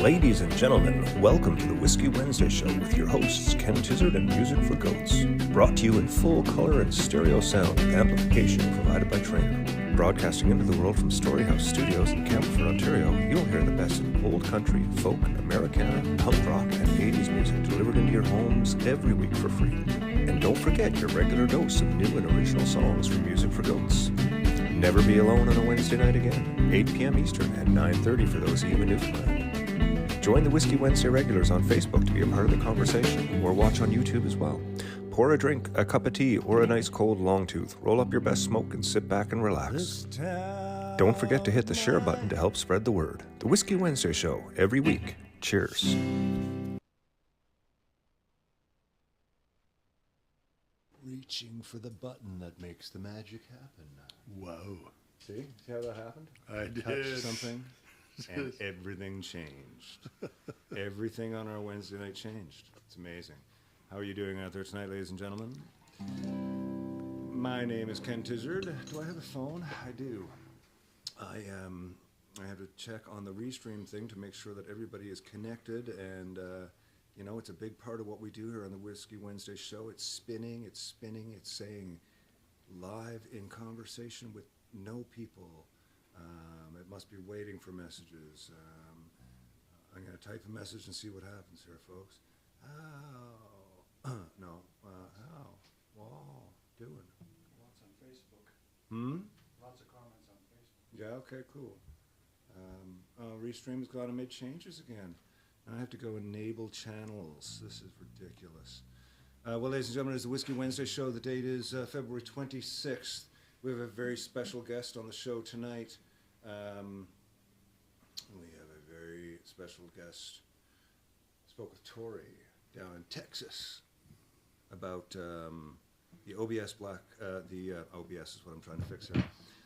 Ladies and gentlemen, welcome to the Whiskey Wednesday Show with your hosts Ken Tizzard and Music for Goats. Brought to you in full color and stereo sound with amplification provided by Trainer. Broadcasting into the world from Storyhouse Studios in Campbellford, Ontario, you'll hear the best of old country, folk, Americana, punk rock, and 80s music delivered into your homes every week for free. And don't forget your regular dose of new and original songs from Music for Goats. Never be alone on a Wednesday night again, 8 p.m. Eastern and 9:30 for those of you in Newfoundland. Join the Whiskey Wednesday regulars on Facebook to be a part of the conversation, or watch on YouTube as well. Pour a drink, a cup of tea, or a nice cold long tooth. Roll up your best smoke and sit back and relax. Don't forget to hit the share button to help spread the word. The Whiskey Wednesday Show, every week. Cheers. Reaching for the button that makes the magic happen. Whoa. See how that happened? I did. Touched something, and everything changed. Everything on our Wednesday night changed. It's amazing. How are you doing out there tonight, ladies and gentlemen? My name is Ken Tizzard. Do I have a phone? I do. I have to check on the restream thing to make sure that everybody is connected, and you know, it's a big part of what we do here on the Whiskey Wednesday Show. It's spinning, it's saying live in conversation with no people. It must be waiting for messages. I'm going to type a message and see what happens here, folks. How? No. How? Wow. Doing. Lots on Facebook. Lots of comments on Facebook. Yeah, okay, cool. Restream's got to make changes again. I have to go enable channels. This is ridiculous. Well, ladies and gentlemen, it's the Whiskey Wednesday Show. The date is February 26th. We have a very special guest on the show tonight. We have a very special guest. Spoke with Tori down in Texas about the OBS OBS is what I'm trying to fix here.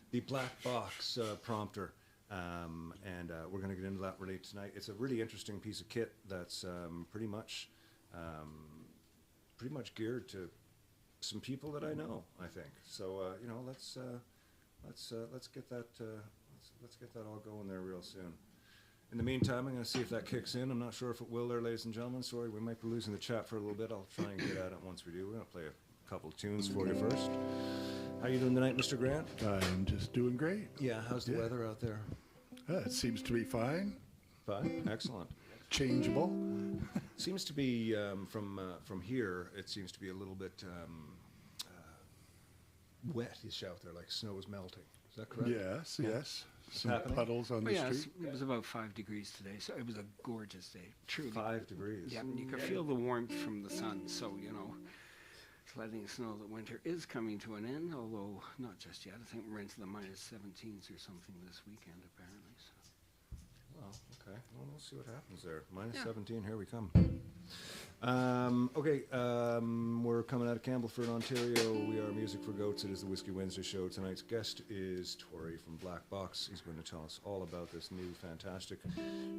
The black box prompter. And we're going to get into that really tonight. It's a really interesting piece of kit that's pretty much geared to some people that I know, I think. So you know, let's get that let's get that all going there real soon. In the meantime, I'm going to see if that kicks in. I'm not sure if it will there, ladies and gentlemen. Sorry, we might be losing the chat for a little bit. I'll try and get at it once we do. We're going to play a couple of tunes for you first. How you doing tonight, Mr. Grant? I'm just doing great. Yeah, how's the weather out there? It seems to be fine. Fine, excellent. Changeable. Seems to be from here. It seems to be a little bit wet-ish out there, like snow is melting. Is that correct? Yes, Yeah. yes. Some Happening? puddles on the street. It was about 5 degrees today, so it was a gorgeous day. Truly. 5 degrees. Yeah, and you could feel the warmth from the sun, so, you know, it's letting us know that winter is coming to an end, although not just yet. I think we're into the -17s or something this weekend, apparently. So. Well, okay. Well, we'll see what happens there. Yeah. -17, here we come. Okay, we're coming out of Campbellford, Ontario. We are Music for Goats. It is the Whiskey Wednesday Show. Tonight's guest is Tori from Black Box. He's going to tell us all about this new fantastic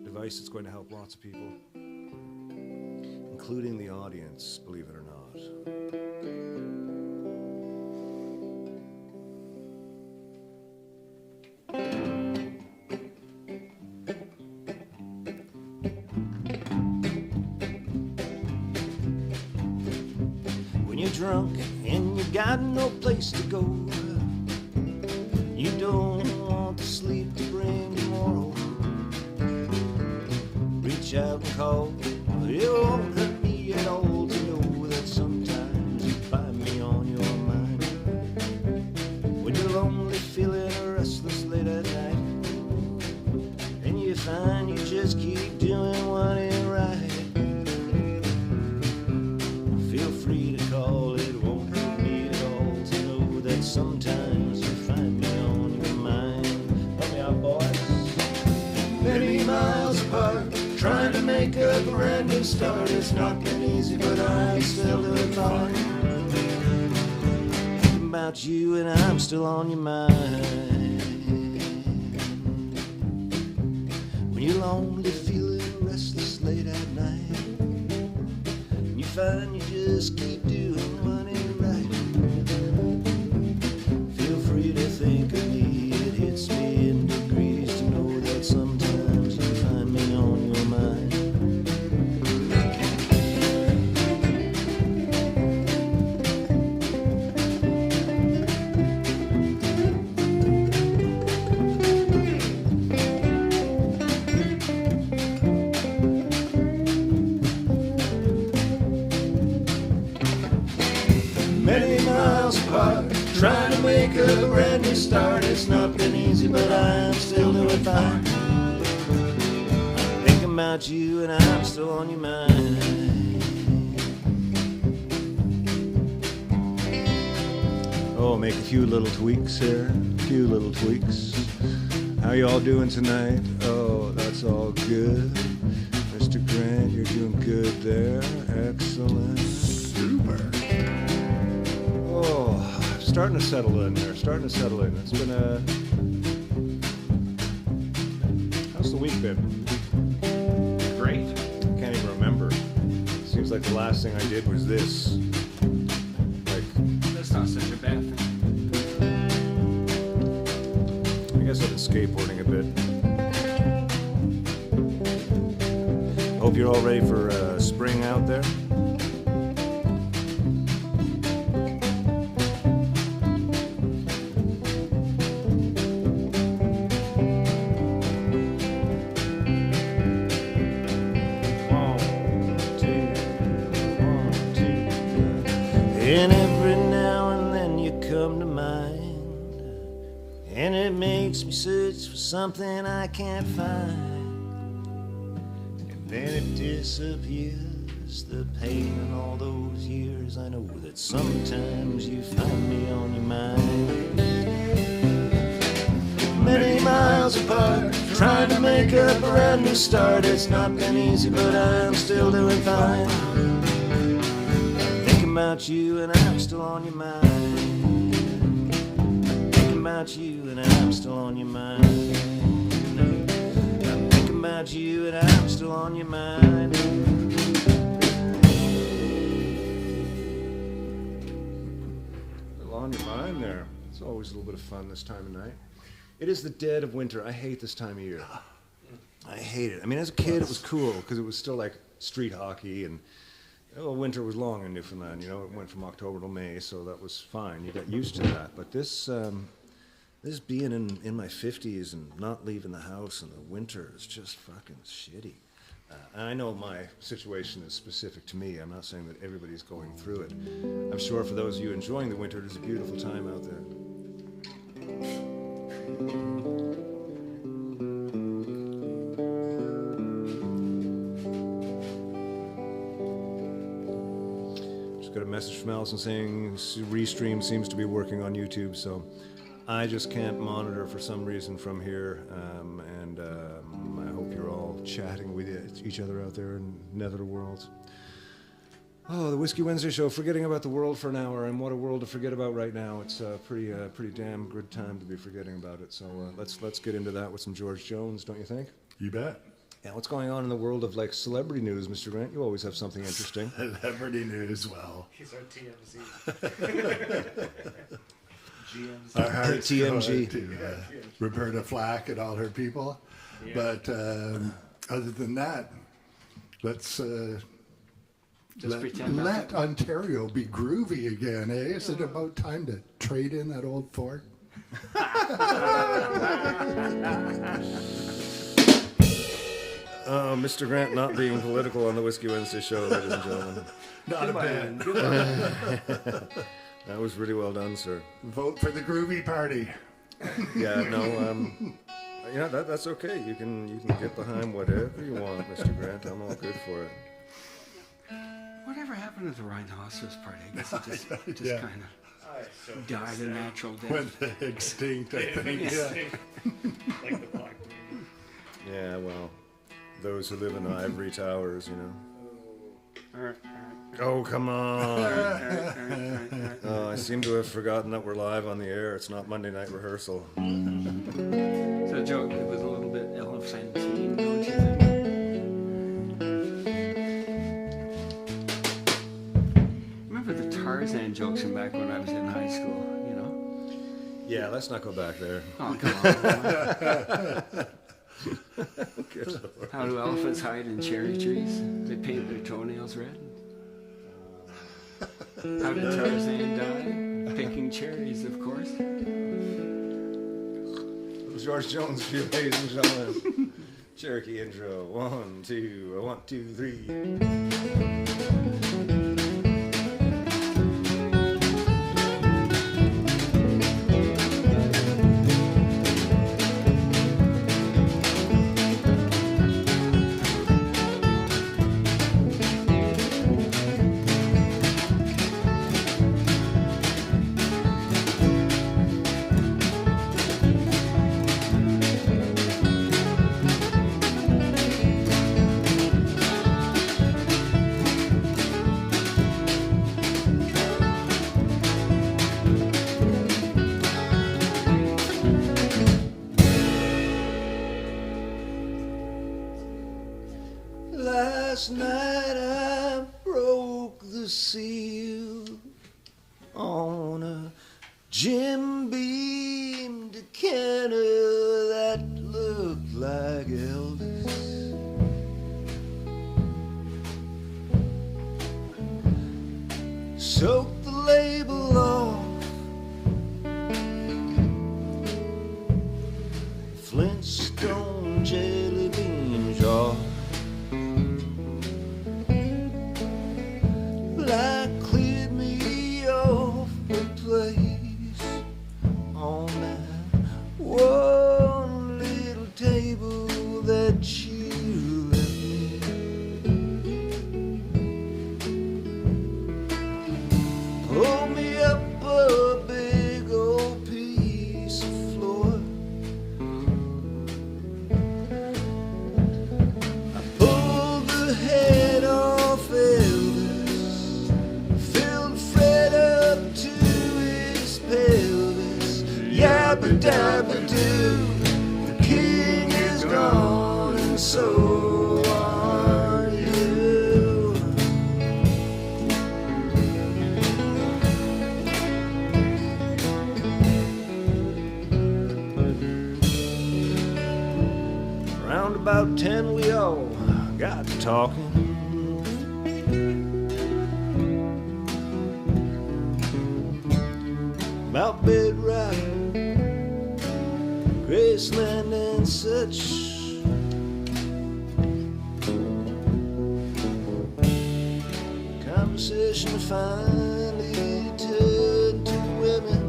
device that's going to help lots of people, including the audience, believe it or not. Drunk and you got no place to go. You don't want the sleep to bring tomorrow. Reach out and call. It won't hurt me at all to know that sometimes you find me on your mind. When you're lonely, feeling restless late at night, and you find you just keep doing what ain't right. Feel free to call, it won't hurt me at all to know that sometimes you find me on your mind. Help me out, boys. Many miles apart, trying to make a brand new start. It's not been easy, but I'm still doing fine. Thinking about you and I'm still on your mind. When you're lonely, feeling restless late at night, find you just keep doing what ain't right. Feel free to think of me. It hits me in degrees to know that sometimes you find me on your mind. many miles apart, trying to make a brand new start. It's not been easy, but I'm still doing fine. I'm thinking about you and I'm still on your mind. Oh, make a few little tweaks here, a few little tweaks. How you all doing tonight? Oh, that's all good. Mr. Grant, you're doing good there. Excellent. Super. Oh, starting to settle in there. Starting to settle in. It's been a... How's the week been? Great. I can't even remember. Seems like the last thing I did was this. Like, That's not such a bad thing. I guess I've been skateboarding a bit. Hope you're all ready for spring out there. And every now and then you come to mind, and it makes me search for something I can't find, and then it disappears, the pain in all those years. I know that sometimes you find me on your mind. Many miles apart, trying to make a brand new start. It's not been easy, but I'm still doing fine. About you and I'm still on your mind. Thinking about you and I'm still on your mind. I'm thinking about you and I'm still on your mind. Still on your mind there. It's always a little bit of fun this time of night. It is the dead of winter. I hate this time of year. I hate it. I mean, as a kid it was cool because it was still like street hockey and well, winter was long in Newfoundland, you know, it went from October to May, so that was fine. You got used to that. But this being in my 50s and not leaving the house in the winter is just fucking shitty. And I know my situation is specific to me. I'm not saying that everybody's going through it. I'm sure for those of you enjoying the winter, it's a beautiful time out there. Got a message from Allison saying Restream seems to be working on YouTube, so I just can't monitor for some reason from here, and I hope you're all chatting with each other out there in nether worlds. Oh, the Whiskey Wednesday show, forgetting about the world for an hour, and what a world to forget about right now. It's a pretty damn good time to be forgetting about it, so let's get into that with some George Jones, don't you think? You bet. Yeah, what's going on in the world of like celebrity news, Mr. Grant? You always have something interesting. Celebrity news, well. He's our TMZ. GMZ. Our hearts TMG. go to Roberta Flack and all her people. Yeah. But other than that, let's pretend let Ontario be groovy again, eh? Is it about time to trade in that old Ford? Mr. Grant not being political on the Whiskey Wednesday show, ladies and gentlemen. Not a bad. That was really well done, sir. Vote for the groovy party. Yeah, no, you know, that's okay. You can get behind whatever you want, Mr. Grant. I'm all good for it. Whatever happened to the rhinoceros party? I guess it just Yeah. kind of died a natural death. Went extinct, I think. Yeah. Like the black. Yeah, well, those who live in ivory towers, you know. Oh, come on. Oh, I seem to have forgotten that we're live on the air. It's not Monday night rehearsal. So, Joe, it was a little bit elephantine, don't you think? Remember the Tarzan jokes from back when I was in high school, you know? Yeah, let's not go back there. Oh, come on. How do elephants hide in cherry trees? They paint their toenails red. How did Tarzan die? Picking cherries, of course. It was George Jones for you, ladies and gentlemen. Cherokee intro. 1, 2, 1, 2, 3. to see you on a Jim Beam decanter that looked like Elvis. Soak the label off Flintstone jelly bean jar. Like cleared me off the place on that one little table that you left me. Pull me up a big old piece of floor. I pulled the head off Elvis, filled Fred up to his pelvis. Yabba dabba doo, the king is gone and so are you. Round about 10 we all got to talking. About bedrock, Graceland and such. Conversation finally turned to women.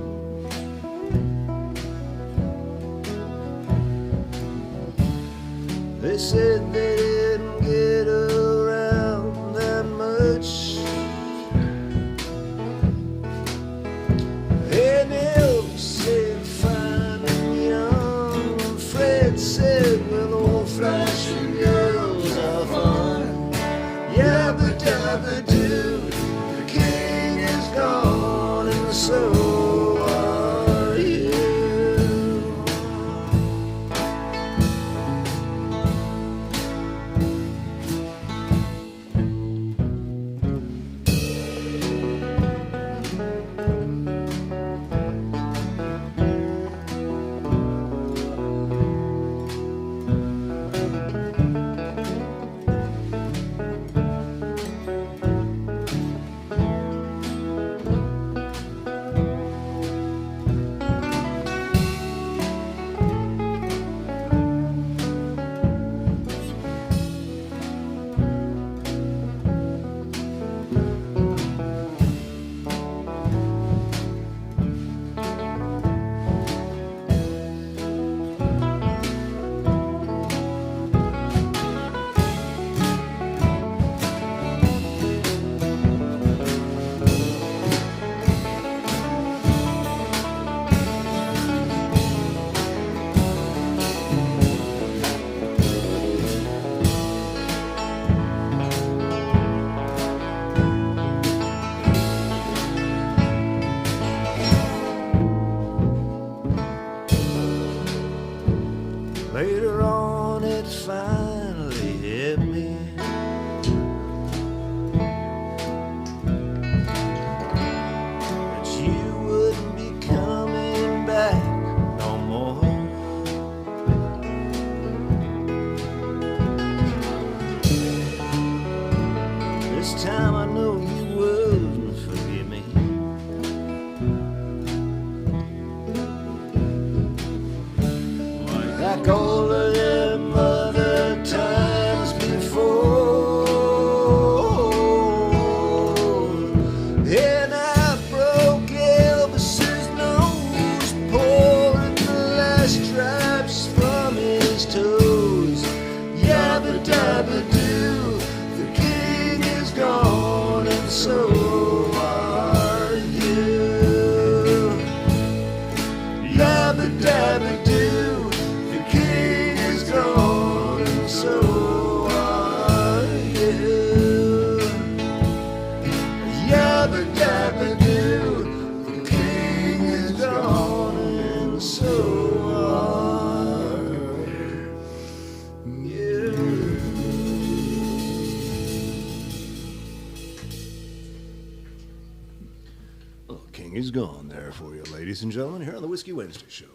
They said they didn't get around that much. And Elvis said fine and young. Fred said, well, old flashing girls are fun. Yabba dabba doo, the king is gone and so are you. Later on it finally hit me. That you wouldn't be coming back no more. This time I know you wouldn't forgive me. Like all of them other times before. And I broke Elvis's nose, pouring the last drops from his toes. Yabba dabba doo, the king is gone and so are you. Yabba dabba doo, gone and so are you. Yabba dabba doo, the king is gone and so are you. is gone there for you, ladies and gentlemen, here on the Whiskey Wednesday show.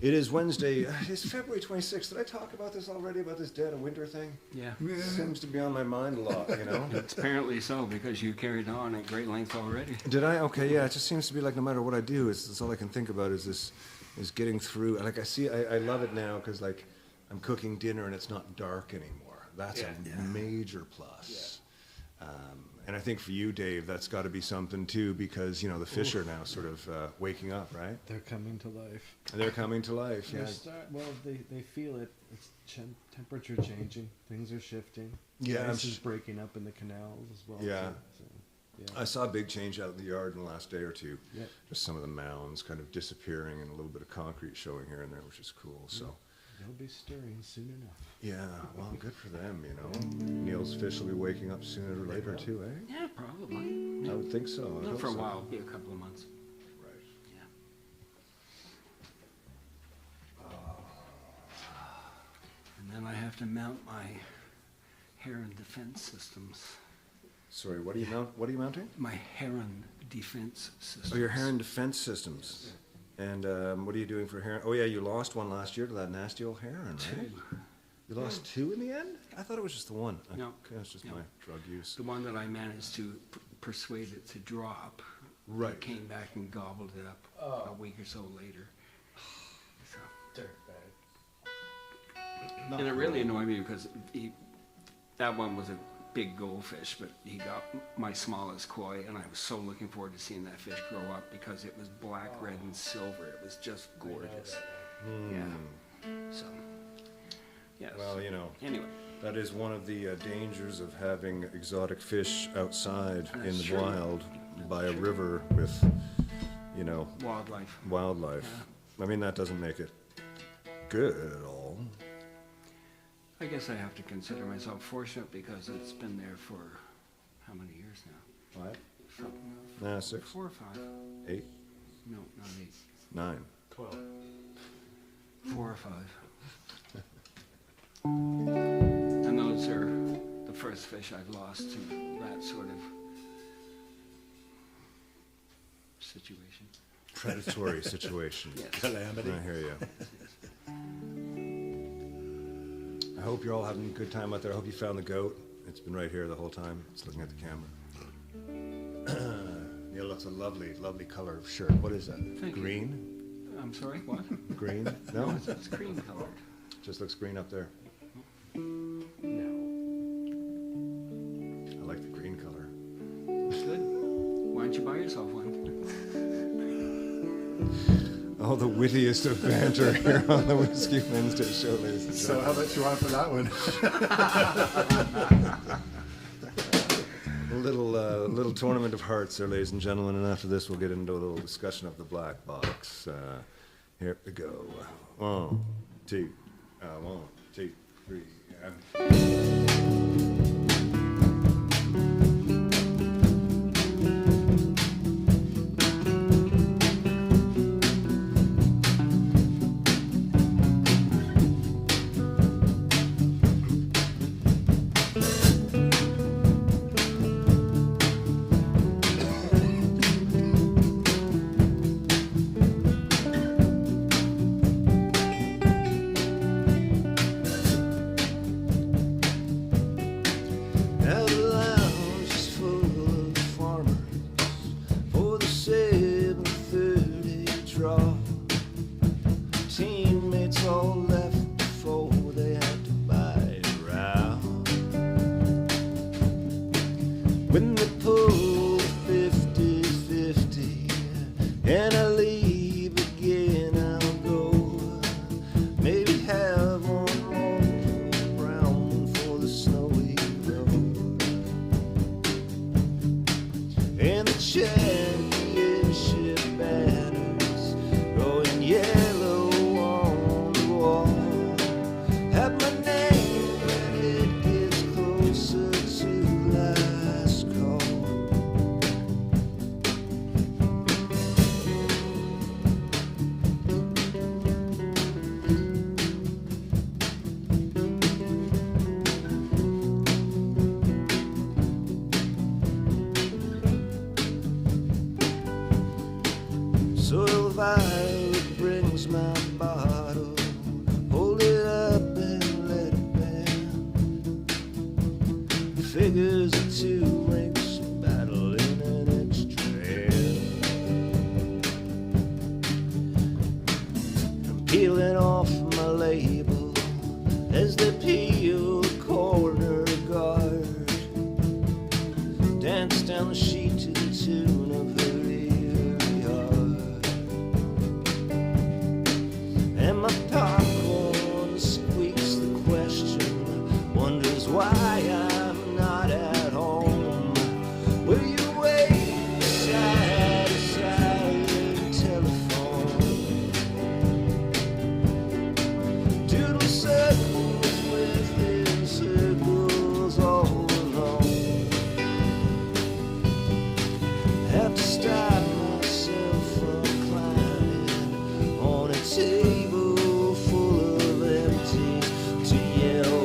It is Wednesday. It's February 26th. Did I talk about this already, about this dead of winter thing? Yeah. Seems to be on my mind a lot, you know? It's apparently so, because you carried on at great length already. Did I? Okay, yeah. It just seems to be like no matter what I do, it's all I can think about is getting through. Like I love it now because like I'm cooking dinner and it's not dark anymore. That's a major plus. And I think for you, Dave, that's got to be something too, because you know the fish are now sort of waking up, right? They're coming to life. They're coming to life. Yeah. They feel it. It's temperature changing. Things are shifting. Yeah, Ice is breaking up in the canals as well. Yeah. Yeah. I saw a big change out in the yard in the last day or two. Yeah. Just some of the mounds kind of disappearing and a little bit of concrete showing here and there, which is cool. So. They'll be stirring soon enough. Yeah, well, good for them, you know. Neil's fish will be waking up sooner or later, too, eh? Yeah, probably. I would think so. I Not hope for a so. while, be a couple of months. Right. Yeah. And then I have to mount my Heron defense systems. Sorry, what are you mounting? My Heron defense systems. Oh, your Heron defense systems. And what are you doing for Heron? Oh, yeah, you lost one last year to that nasty old Heron, right? 2. You lost 2 in the end? I thought it was just the one. No. Okay, that's just No. my drug use. The one that I managed to persuade it to drop. Right. It came back and gobbled it up a week or so later. So. Not And it really annoyed me because that one was a big goldfish, but he got my smallest koi, and I was so looking forward to seeing that fish grow up because it was black, red, and silver. It was just gorgeous. Yeah. So, yes. Well, you know, Anyway, that is one of the dangers of having exotic fish outside in That's the true. wild by a True. river with, you know, wildlife. I mean, that doesn't make it good at all. I guess I have to consider myself fortunate because it's been there for how many years now? 5? 6? 4 or 5? 8? No, not 8. 9? 12. 4 or 5. And those are the first fish I've lost to that sort of situation. Predatory situation. Yes. Calamity. I hear you. I hope you're all having a good time out there. I hope you found the goat. It's been right here the whole time. It's looking at the camera. Neil, that's a lovely, lovely color of shirt. What is that? Thank you. Green? I'm sorry, what? Green? No? It's cream colored. Just looks green up there. No. I like the green color. Good. Why don't you buy yourself one? Oh, the wittiest of banter here on the Whiskey Wednesday show, ladies and So gentlemen. how much you want for that one? A little tournament of hearts there, ladies and gentlemen, and after this we'll get into a little discussion of the black box. Here we go. 1, 2, 1, 2, 3, and... Now the lounge is full of farmers for the 7:30 draw. Teammates all left before they had to buy it round. When they pull 50-50 and I leave again, I'll go. Maybe have one more brown one for the snowy road. And the championship banners going yellow on the wall have my name when it gets closer to last call. violet brings my bottle. Hold it up and let it bend. Figures of two ranks of battle in an extra. I'm peeling off my label as they peel the corner guard. Dance down the sheet to the tune of her heart. And my popcorn squeaks the question, wonders why I'm not at home. Will you wait beside a silent telephone? Doodle circles within circles all alone. Have to stop myself from climbing on a table full of empties to yell,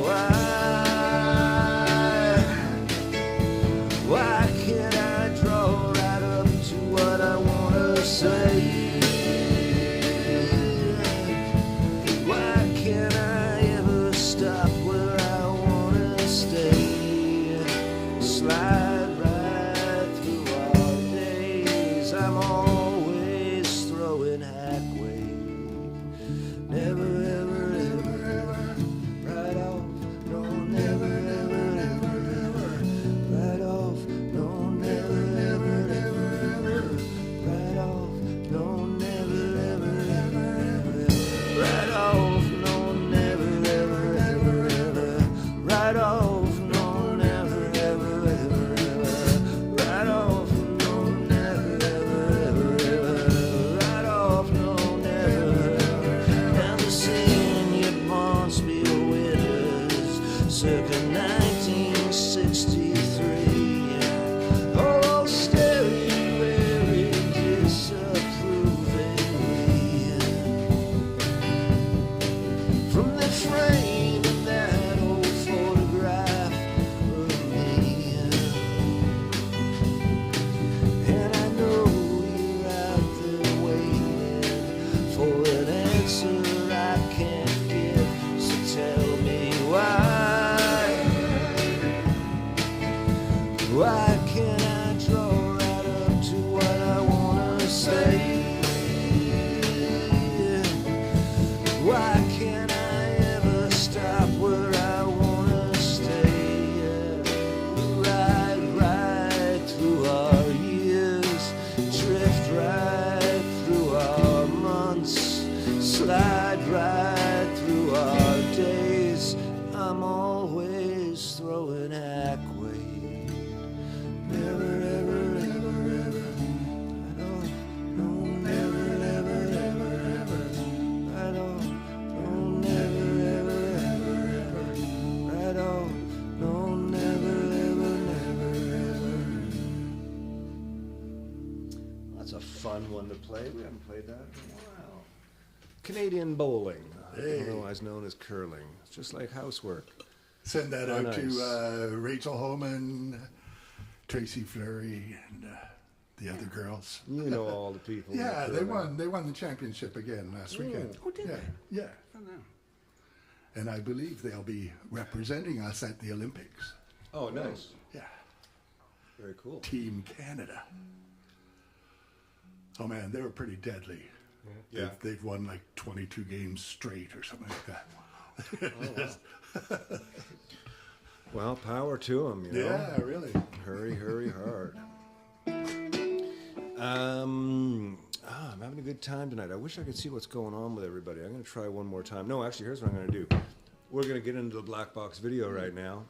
why can't I draw right up to what I want to say? Why can't I ever stop where I want to stay? Slide right through our days. I'm always throwing hack wave. Never, ever, ever, ever. Right off. No, never, ever, ever, ever. Right off. No, never, ever, ever, ever. Right off. No, never, ever, ever, ever. Right off. No, never, ever, ever, ever. Right off. No, never, ever, ever, ever. Right off. No, never, ever, ever, ever. Right off. No, never, ever. Never seen your Barnesville winters circa 1963. All staring very disapprovingly from the frame of that old photograph of me. And I know you're out there waiting for an answer I can't give. So tell me why can't I draw right up to what I wanna say? Why can't I ever stop where I wanna stay? Right through our years, drift right through our months, slide right through our days. I'm always throwing hack wave. Never, ever, ever, ever. Right off. No, never, ever, ever, ever. Right off. No, never, ever, ever, ever. Right off. No, never, ever, never, ever. That's a fun one to play. We haven't played that in a while. Canadian bowling, Hey. otherwise known as curling. It's just like housework. Send that Oh, out nice. to Rachel Holman, Tracy Fleury, and the other girls. You know all the people. Yeah, that they curling. won. They won the championship again last weekend. Oh, did yeah, they? yeah. I don't know. And I believe they'll be representing us at the Olympics. Oh, nice. Yeah, Very cool. Team Canada. Oh man, they were pretty deadly. Yeah. They've won like 22 games straight or something like that. Well, power to them, you know. Yeah, really. Hurry, hurry, hard. I'm having a good time tonight. I wish I could see what's going on with everybody. I'm going to try one more time. No, actually, here's what I'm going to do. We're going to get into the black box video right now,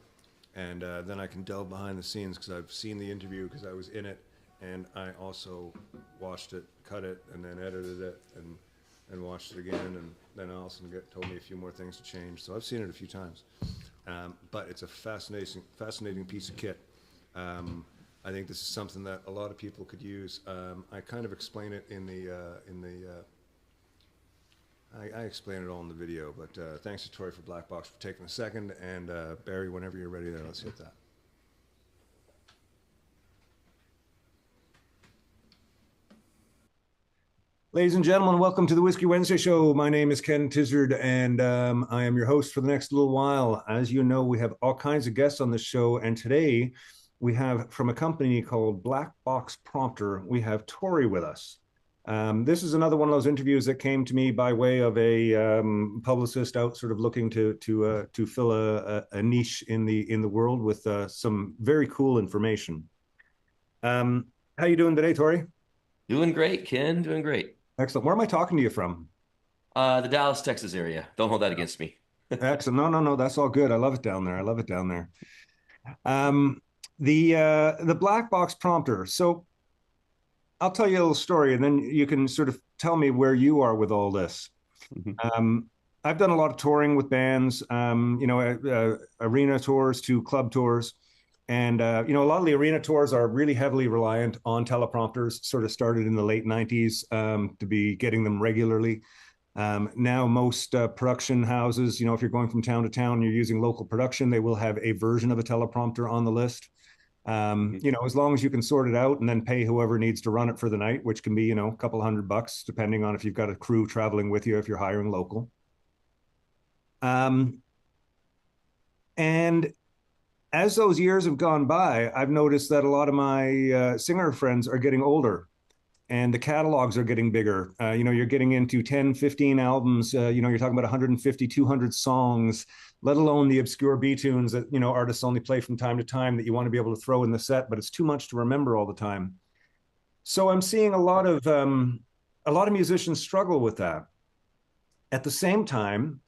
and then I can delve behind the scenes because I've seen the interview because I was in it, and I also watched it, cut it, and then edited it, and watched it again, and then Allison told me a few more things to change. So I've seen it a few times. But it's a fascinating piece of kit. I think this is something that a lot of people could use. I kind of explain it I explain it all in the video, but thanks to Tori for Black Box for taking a second, and Barry, whenever you're ready there, let's hit that. Ladies and gentlemen, welcome to the Whiskey Wednesday show. My name is Ken Tizzard, and I am your host for the next little while. As you know, we have all kinds of guests on this show, and today we have from a company called Black Box Prompter, we have Tori with us. This is another one of those interviews that came to me by way of a publicist out, sort of looking to fill a niche in the world with some very cool information. How you doing today, Tori? Doing great, Ken. Doing great. Excellent. Where am I talking to you from? The Dallas, Texas area. Don't hold that against me. Excellent. No, no, no. That's all good. I love it down there. I love it down there. The black box prompter. So I'll tell you a little story, and then you can sort of tell me where you are with all this. Mhm. I've done a lot of touring with bands, arena tours to club tours. And, a lot of the arena tours are really heavily reliant on teleprompters, sort of started in the late 90s to be getting them regularly. Now, most production houses, if you're going from town to town, you're using local production, they will have a version of a teleprompter on the list. As long as you can sort it out and then pay whoever needs to run it for the night, which can be, a couple $100, depending on if you've got a crew traveling with you, if you're hiring local. And as those years have gone by, I've noticed that a lot of my singer friends are getting older and the catalogs are getting bigger. You're getting into 10, 15 albums. You're talking about 150, 200 songs, let alone the obscure B tunes that, artists only play from time to time that you want to be able to throw in the set, but it's too much to remember all the time. So I'm seeing a lot of musicians struggle with that. At the same time,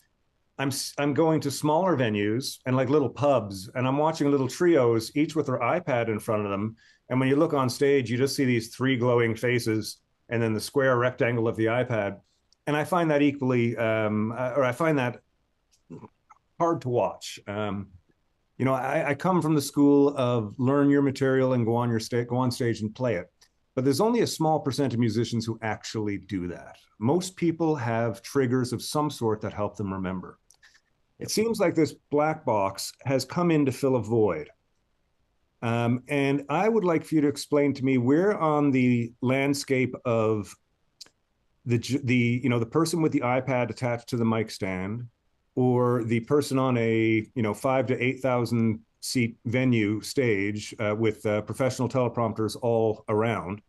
I'm going to smaller venues and like little pubs, and I'm watching little trios, each with their iPad in front of them. And when you look on stage, you just see these three glowing faces and then the square rectangle of the iPad. And I find that I find that hard to watch. I come from the school of learn your material and go on stage and play it. But there's only a small percent of musicians who actually do that. Most people have triggers of some sort that help them remember. It seems like this black box has come in to fill a void. And I would like for you to explain to me where on the landscape of the person with the iPad attached to the mic stand, or the person on a 5 to 8,000 seat venue stage with professional teleprompters all around,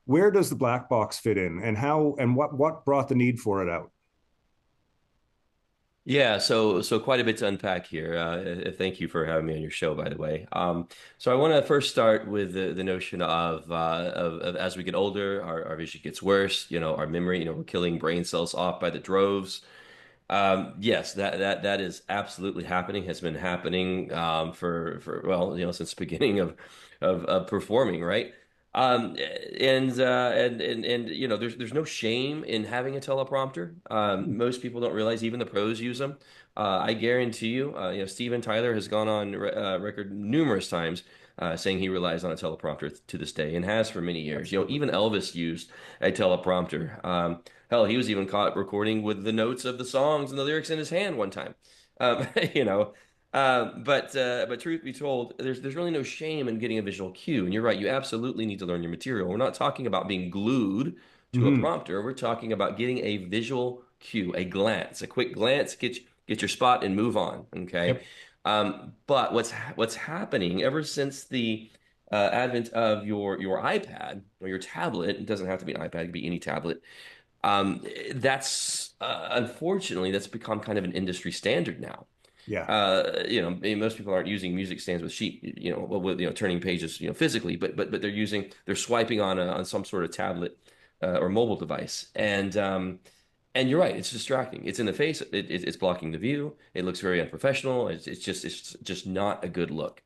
where does the black box fit in, and how and what brought the need for it out? Yeah, so quite a bit to unpack here. Thank you for having me on your show, by the way. So I want to first start with the notion of as we get older, our vision gets worse. Our memory. We're killing brain cells off by the droves. Yes, that is absolutely happening. Has been happening for well, since the beginning of performing, right? There's no shame in having a teleprompter. Most people don't realize even the pros use them. I guarantee you, Steven Tyler has gone on record numerous times saying he relies on a teleprompter to this day and has for many years. Even Elvis used a teleprompter. Hell, he was even caught recording with the notes of the songs and the lyrics in his hand one time. Um, you know, but truth be told, there's really no shame in getting a visual cue. And you're right, you absolutely need to learn your material. We're not talking about being glued to a Mm-hmm. prompter. We're talking about getting a visual cue, a quick glance, get your spot and move on. Okay. Yep. But what's happening ever since the advent of your iPad or your tablet, it doesn't have to be an iPad, it could be any tablet. That's unfortunately that's become kind of an industry standard now. Yeah. Most people aren't using music stands with sheet, with turning pages, physically, but they're swiping on some sort of tablet or mobile device, and you're right, it's distracting. It's in the face. It's blocking the view. It looks very unprofessional. It's just not a good look.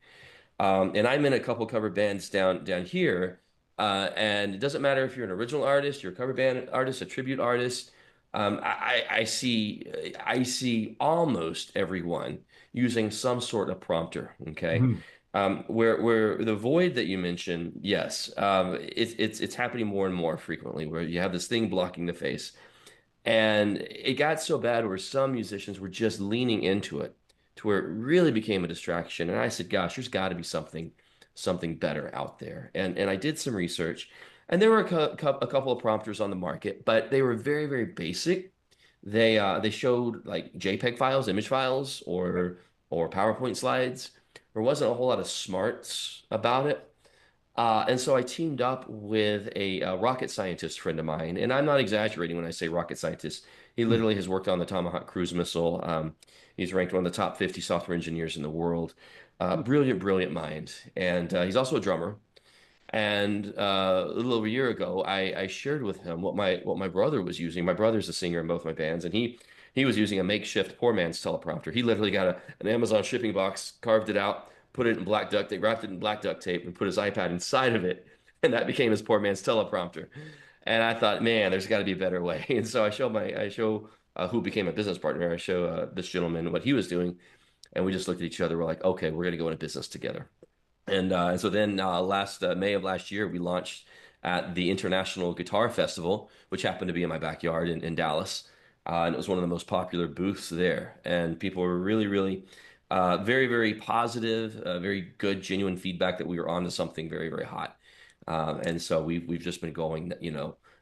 And I'm in a couple cover bands down here, and it doesn't matter if you're an original artist, you're a cover band artist, a tribute artist. I see almost everyone using some sort of prompter. Okay, Mhm. where the void that you mentioned, yes, it's happening more and more frequently, where you have this thing blocking the face. And it got so bad where some musicians were just leaning into it to where it really became a distraction. And I said, gosh, there's got to be something better out there. And I did some research. And there were a couple of prompters on the market, but they were very, very basic. They showed like JPEG files, image files, or PowerPoint slides. There wasn't a whole lot of smarts about it. And so I teamed up with a rocket scientist friend of mine, and I'm not exaggerating when I say rocket scientist. He Hmm. literally has worked on the Tomahawk cruise missile. He's ranked one of the top 50 software engineers in the world. Brilliant, brilliant mind. And he's also a drummer. And a little over a year ago, I shared with him what my brother was using. My brother's a singer in both my bands, and he was using a makeshift poor man's teleprompter. He literally got an Amazon shipping box, carved it out, put it in black duct tape, wrapped it in black duct tape, and put his iPad inside of it, and that became his poor man's teleprompter. And I thought, man, there's got to be a better way. And so I show who became a business partner. I show this gentleman what he was doing, and we just looked at each other. We're like, okay, we're going to go into business together. And so then last May of last year, we launched at the International Guitar Festival, which happened to be in my backyard in Dallas. And it was one of the most popular booths there. And people were really, really very, very positive, very good, genuine feedback that we were on to something very, very hot. And so we've just been going,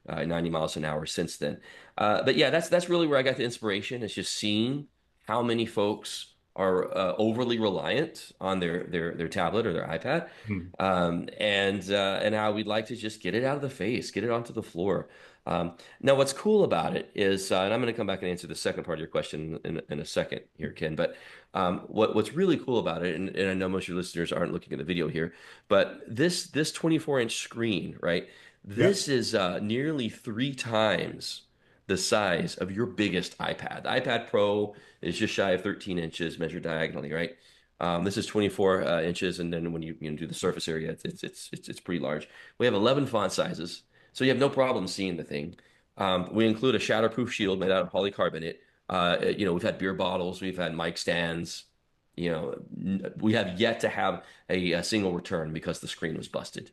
90 miles an hour since then. But yeah, that's really where I got the inspiration. It's just seeing how many folks are overly reliant on their tablet or their iPad, Hmm. and how we'd like to just get it out of the face, get it onto the floor. Now, what's cool about it is, and I'm going to come back and answer the second part of your question in a second here, Ken. But what's really cool about it, and I know most of your listeners aren't looking at the video here, but this 24-inch screen, right? Yeah. This is nearly 3 times the size of your biggest iPad. The iPad Pro is just shy of 13 inches measured diagonally, right? This is 24 inches, and then when you do the surface area, it's pretty large. We have 11 font sizes, so you have no problem seeing the thing. We include a shatterproof shield made out of polycarbonate. We've had beer bottles, we've had mic stands. We have yet to have a single return because the screen was busted.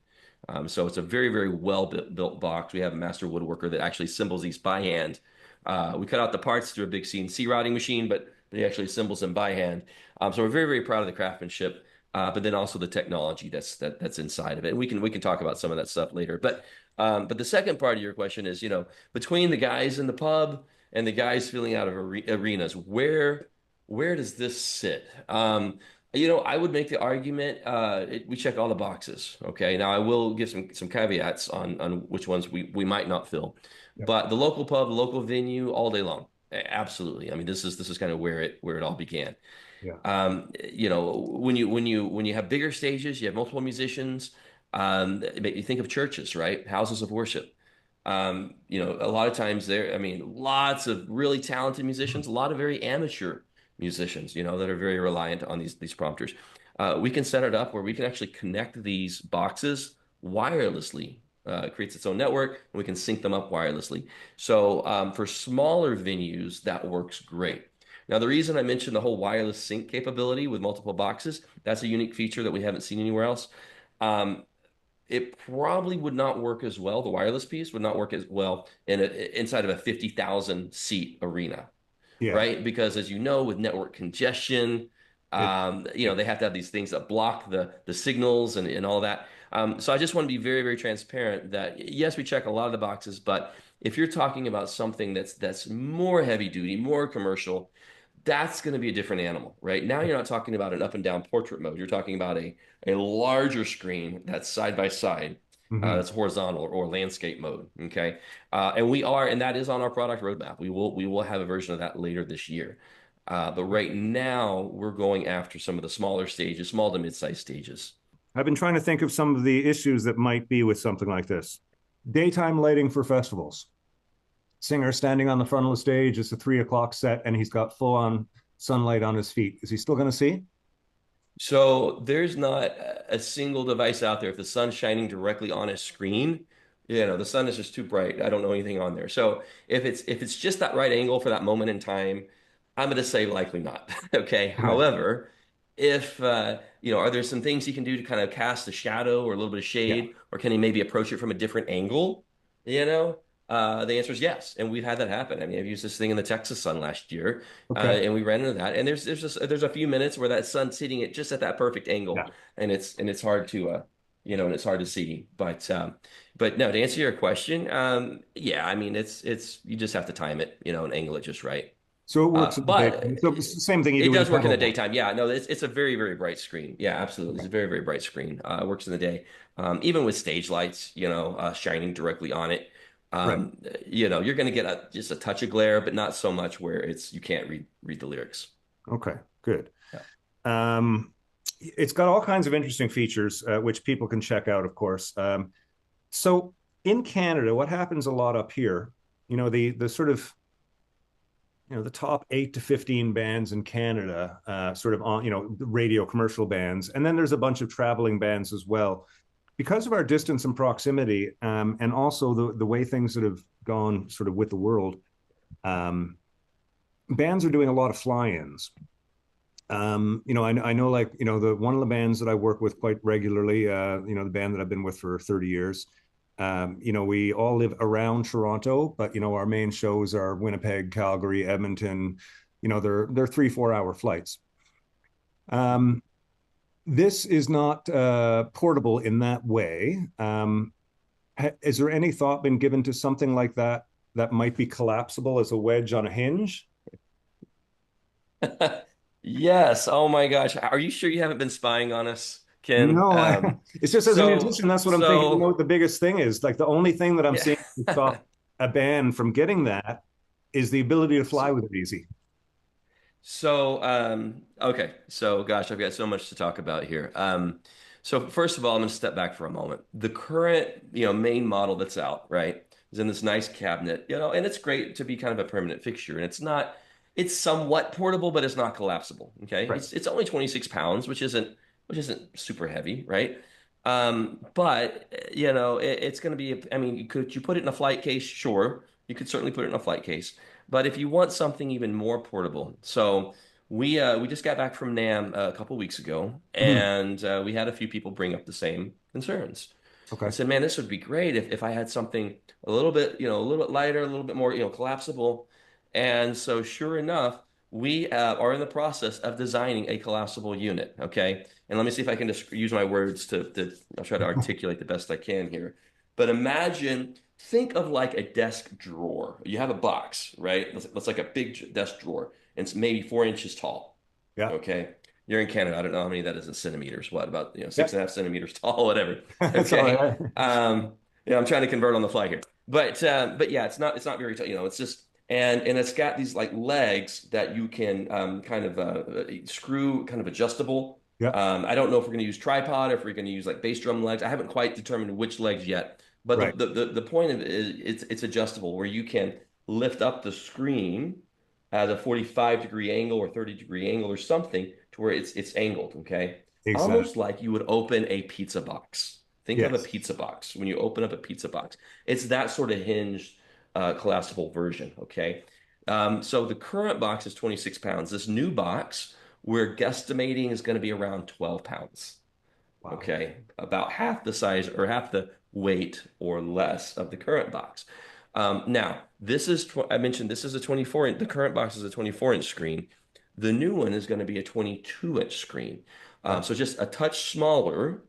So it's a very, very well built box. We have a master woodworker that actually assembles these by hand. We cut out the parts through a big CNC routing machine, but he actually assembles them by hand. So we're very, very proud of the craftsmanship, but then also the technology that's inside of it. And we can talk about some of that stuff later. But the second part of your question is, between the guys in the pub and the guys filling out of arenas, where does this sit? I would make the argument we check all the boxes. Okay. Now I will give some caveats on which ones we might not fill. Yeah. But the local pub, the local venue, all day long. Absolutely. I mean, this is kind of where it all began. Yeah. When you have bigger stages, you have multiple musicians. You think of churches, right? Houses of worship. A lot of times there, I mean, lots of really talented musicians, a lot of very amateur musicians, that are very reliant on these prompters. We can set it up where we can actually connect these boxes wirelessly. It creates its own network, and we can sync them up wirelessly. So for smaller venues, that works great. Now, the reason I mentioned the whole wireless sync capability with multiple boxes, that's a unique feature that we haven't seen anywhere else. It probably would not work as well. The wireless piece would not work as well inside of a 50,000 seat arena. Yeah. Right? Because as you know, with network congestion, they have to have these things that block the signals and all that. So I just want to be very, very transparent that yes, we check a lot of the boxes, but if you're talking about something that's more heavy duty, more commercial, that's going to be a different animal, right? Now you're not talking about an up and down portrait mode. You're talking about a larger screen that's side by side. Mhm. That's horizontal or landscape mode. Okay. And that is on our product roadmap. We will have a version of that later this year. But right now we're going after some of the smaller stages, small to mid-sized stages. I've been trying to think of some of the issues that might be with something like this. Daytime lighting for festivals. Singer standing on the front of the stage, it's a 3 o'clock set, and he's got full on sunlight on his feet. Is he still going to see? So there's not a single device out there. If the sun's shining directly on a screen, the sun is just too bright. I don't know anything on there. So if it's just that right angle for that moment in time, I'm going to say likely not. Okay. However, if are there some things he can do to kind of cast a shadow or a little bit of Yeah. shade, or can he maybe approach it from a different angle? The answer is yes, and we've had that happen. I mean, I've used this thing in the Texas sun last year, Okay. and we ran into that. And there's a few minutes where that sun's hitting it just at that perfect angle, Yeah. and it's hard to and it's hard to see. But no, to answer your question, yeah, I mean, it's you just have to time it, and angle it just right. So it works in the daytime. But So it's the same thing you it do with a does work in the pedal board. daytime. Yeah, no, it's a very, very bright screen. Yeah, absolutely. It's Okay. a very, very bright screen. It works in the day. Even with stage lights, shining directly on it. Right. You're going to get just a touch of glare, but not so much where you can't read the lyrics. Okay. Good. Yeah. It's got all kinds of interesting features, which people can check out, of course. So in Canada, what happens a lot up here, the sort of the top 8 to 15 bands in Canada, sort of on, the radio commercial bands. And then there's a bunch of traveling bands as well. Because of our distance and proximity, and also the way things that have gone sort of with the world, bands are doing a lot of fly-ins. I know like, the one of the bands that I work with quite regularly, the band that I've been with for 30 years, we all live around Toronto, but our main shows are Winnipeg, Calgary, Edmonton. They're 3 4 hour flights. This is not portable in that way. Is there any thought been given to something like that that might be collapsible as a wedge on a hinge? Yes. Oh my gosh. Are you sure you haven't been spying on us, Ken? No, it's just as a So musician, that's what I'm thinking. so What the biggest thing is, like the only thing that I'm yeah. seeing to stop a band from getting that is the ability to fly So with it easy. okay. So gosh, I've got so much to talk about here. So first of all, I'm going to step back for a moment. The current, main model that's out, right, is in this nice cabinet, and it's great to be kind of a permanent fixture. And it's somewhat portable, but it's not collapsible. Okay. Right. It's only 26 pounds, which isn't super heavy, right? But it's going to be, I mean, could you put it in a flight case? Sure. You could certainly put it in a flight case. But if you want something even more portable, so we just got back from NAMM a couple weeks ago, Mhm. and we had a few people bring up the same concerns. I Okay. said, man, this would be great if I had something a little bit lighter, a little bit more, collapsible. And so, sure enough, we are in the process of designing a collapsible unit. Okay, and let me see if I can just use my words I'll try to articulate the best I can here. But think of like a desk drawer. You have a box, right? That's like a big desk drawer, and it's maybe 4 inches tall. Yeah. Okay. You're in Canada. I don't know how many that is in centimeters. What about, Yeah. 6.5 centimeters tall, whatever. That's all Okay. right. Yeah, I'm trying to convert on the fly here. But yeah, it's not very tall. It's just and it's got these like legs that you can kind of screw, kind of adjustable. Yeah. I don't know if we're going to use tripod or if we're going to use like bass drum legs. I haven't quite determined which legs yet. But Right. the point of it is it's adjustable where you can lift up the screen at a 45-degree angle or 30-degree angle or something to where it's angled, okay? Exactly. Almost like you would open a pizza box. Think of a Yes. pizza box when you open up a pizza box. It's that sort of hinged, collapsible version, okay? So the current box is 26 pounds. This new box, we're guesstimating is going to be around 12 pounds. Wow. Okay, about half the size or half the weight or less of the current box. Now, I mentioned this is a 24 inch, the current box is a 24-inch screen. The new one is going to be a 22-inch screen. Yeah. So just a touch smaller,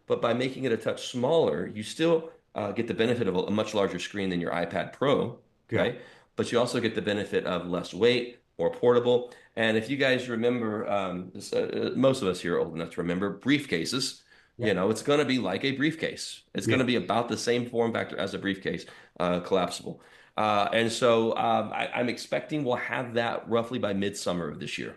but by making it a touch smaller, you still get the benefit of a much larger screen than your iPad Pro. Yeah. Okay, but you also get the benefit of less weight, more portable. And if you guys remember, most of us here are old enough to remember briefcases. Yeah. It's going to be like a briefcase. It's going Yeah. to be about the same form factor as a briefcase, collapsible. And so I'm expecting we'll have that roughly by midsummer of this year.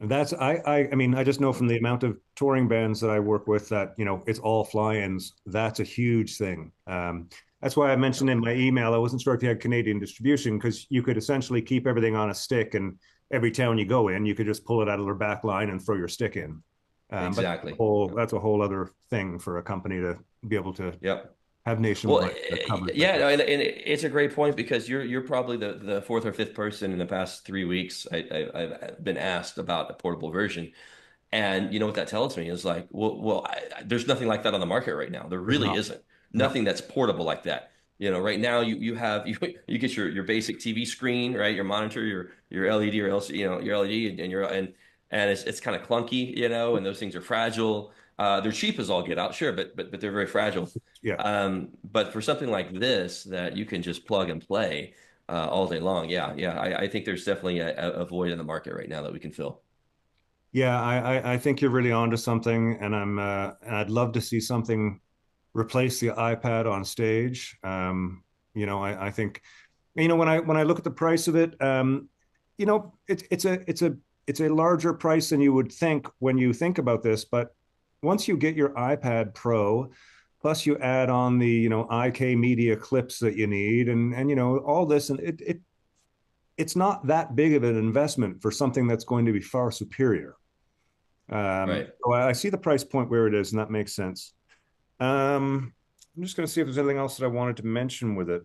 And I mean, I just know from the amount of touring bands that I work with that, it's all fly-ins. That's a huge thing. That's why I mentioned in my email, I wasn't sure if you had Canadian distribution because you could essentially keep everything on a stick and every town you go in, you could just pull it out of their back line and throw your stick in. But Exactly. that's a whole other thing for a company to be able to Yep. have Well, nationwide coverage like yeah, that. no, and it's a great point because you're probably the fourth or fifth person in the past 3 weeks I've been asked about a portable version. And you know what that tells me is like, there's nothing like that on the market right now. There There's really not. isn't. No. Nothing that's portable like that. Right now you have you get your basic TV screen, right? Your monitor, your LED or else your LED and it's kind of clunky, and those things are fragile. They're cheap as all get out, sure, but they're very fragile. Yeah. But for something like this that you can just plug and play all day long, yeah, I think there's definitely a void in the market right now that we can fill. Yeah, I think you're really onto something, and I'd love to see something replace the iPad on stage. I think, when I look at the price of it, it's a larger price than you would think when you think about this. But once you get your iPad Pro, plus you add on the IK Media clips that you need, and all this, and it's not that big of an investment for something that's going to be far superior. Right. So I see the price point where it is, and that makes sense. I'm just going to see if there's anything else that I wanted to mention with it.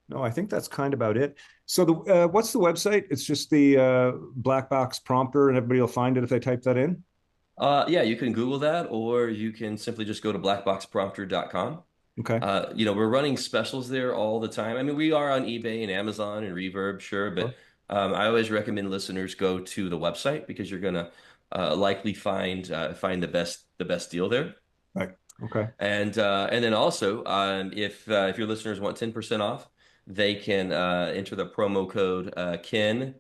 No, I think that's kind of about it. So what's the website? It's just the black box prompter, and everybody will find it if they type that in. Yeah, you can Google that, or you can simply just go to blackboxprompter.com. Okay. We're running specials there all the time. I mean, we are on eBay and Amazon and Reverb, sure, but I always recommend listeners go to the website because you're gonna likely find the best deal there. Right. Okay. And then also, if your listeners want 10% off, they can enter the promo code KEN10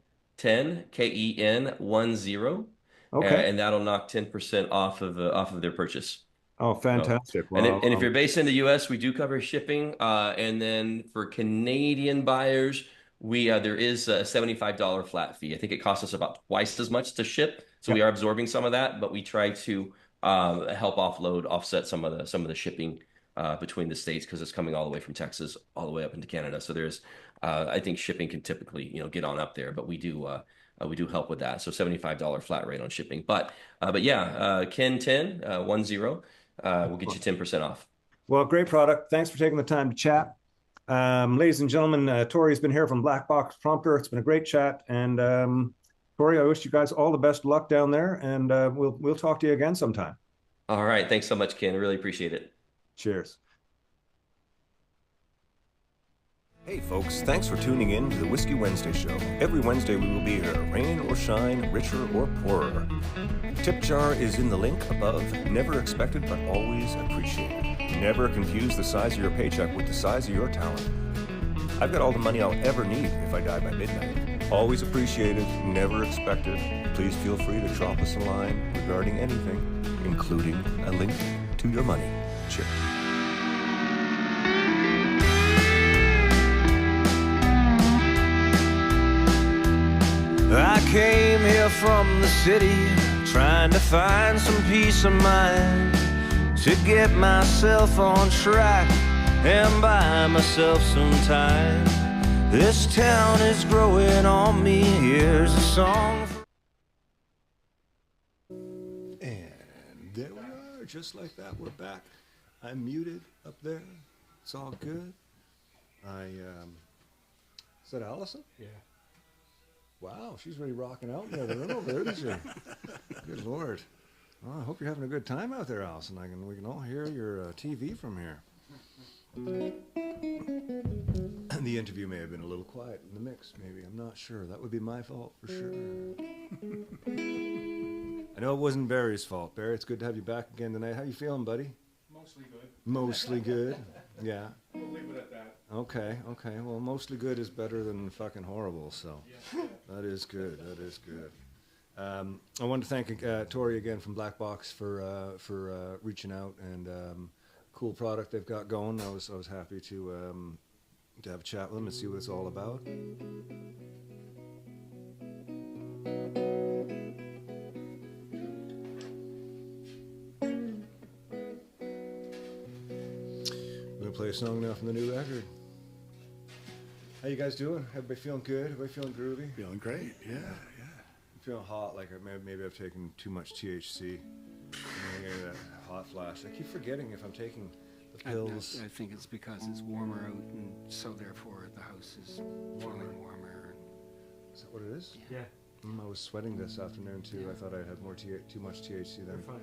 KEN10, Okay. and that'll knock 10% off of their purchase. Oh, So, fantastic. and Wow. if you're based in the U.S., we do cover shipping. And then for Canadian buyers, there is a $75 flat fee. I think it costs us about twice as much to ship, so we are absorbing some of that, but we try to help offset some of the shipping between the states because it's coming all the way from Texas all the way up into Canada. So there's, I think shipping can typically get on up there, but we do help with that. So $75 flat rate on shipping. But yeah, Ken10 10 will get you 10% off. Well, great product. Thanks for taking the time to chat. Ladies and gentlemen, Tori's been here from Black Box Prompter. It's been a great chat. And Tori, I wish you guys all the best luck down there. And we'll talk to you again sometime. All right. Thanks so much, Ken. Really appreciate it. Cheers. Hey folks, thanks for tuning in to the Whiskey Wednesday show. Every Wednesday we will be here, rain or shine, richer or poorer. Tip jar is in the link above. Never expected but always appreciated. Never confuse the size of your paycheck with the size of your talent. I've got all the money I'll ever need if I die by midnight. Always appreciated, never expected. Please feel free to drop us a line regarding anything, including a link to your money. Cheers. I came here from the city, trying to find some peace of mind, to get myself on track and buy myself some time. This town is growing on me, here's a song. And there we are, just like that, we're back. I'm muted up there. It's all good. Is that Allison? Yeah. Wow, she's really rocking out in the other room over there, isn't she? Good Lord. Well, I hope you're having a good time out there, Allison. We can all hear your TV from here. The interview may have been a little quiet in the mix, maybe. I'm not sure. That would be my fault for sure. I know it wasn't Barry's fault. Barry, it's good to have you back again tonight. How you feeling, buddy? Mostly good. Mostly good. Yeah. We'll leave it at that. Okay. Well, mostly good is better than fucking horrible, so Yeah. that is good. I want to thank Tori again from Black Box for reaching out and cool product they've got going. I was happy to have a chat with them and see what it's all about. I'm gonna play a song now from the new record. How you guys doing? Everybody feeling good? Everybody feeling groovy? Feeling great. Yeah. I'm feeling hot, like maybe I've taken too much THC. I'm getting that hot flash. I keep forgetting if I'm taking the pills. I think it's because it's warmer out, and so therefore the house is feeling warmer. Is that what it is? Yeah. I was sweating this afternoon too. I thought I'd had too much THC then. Fine.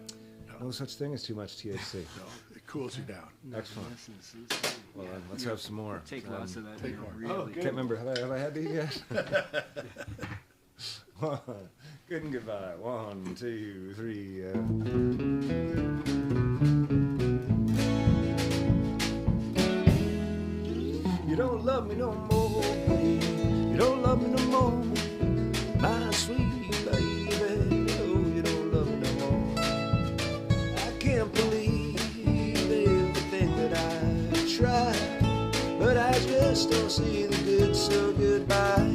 No such thing as too much THC. No, it cools you down. Excellent. Yes, it's Well then, let's have some more. take lots of that. Take you know, more. Really. Can't remember. Have I had these yet? Good and goodbye. 1, 2, 3. You don't love me no more, baby. You don't love me no more, my sweet baby. Oh, you don't love me no more. I can't believe everything that I tried, but I just don't see the good, so goodbye.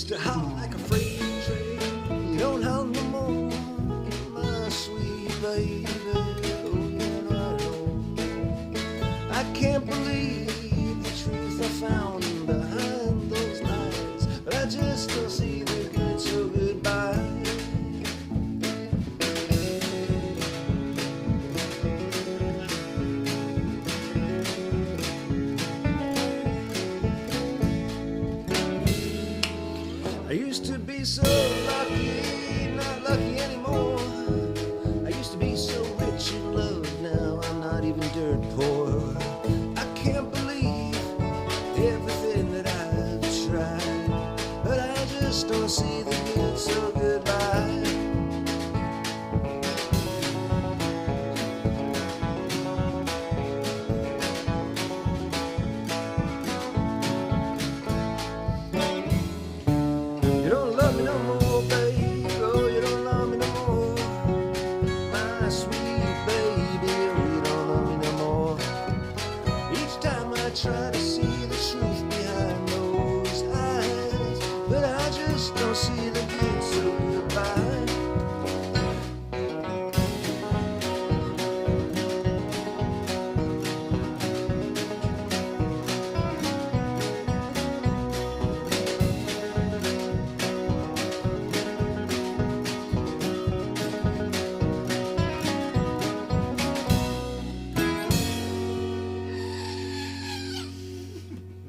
To howl like a freight train. You don't howl no more, my sweet baby. Oh, you know I know. I can't believe the truth I found behind those lies, but I just don't see the good, so goodbye. I used to be so lucky, not lucky anymore. I used to be so rich in love, now I'm not even dirt poor. I can't believe everything that I've tried, but I just don't see the good, so goodbye. You don't love me no more, babe. Oh, you don't love me no more, my sweet baby. Oh, you don't love me no more. Each time I try to see the truth behind those eyes, but I just don't see the good, so goodbye.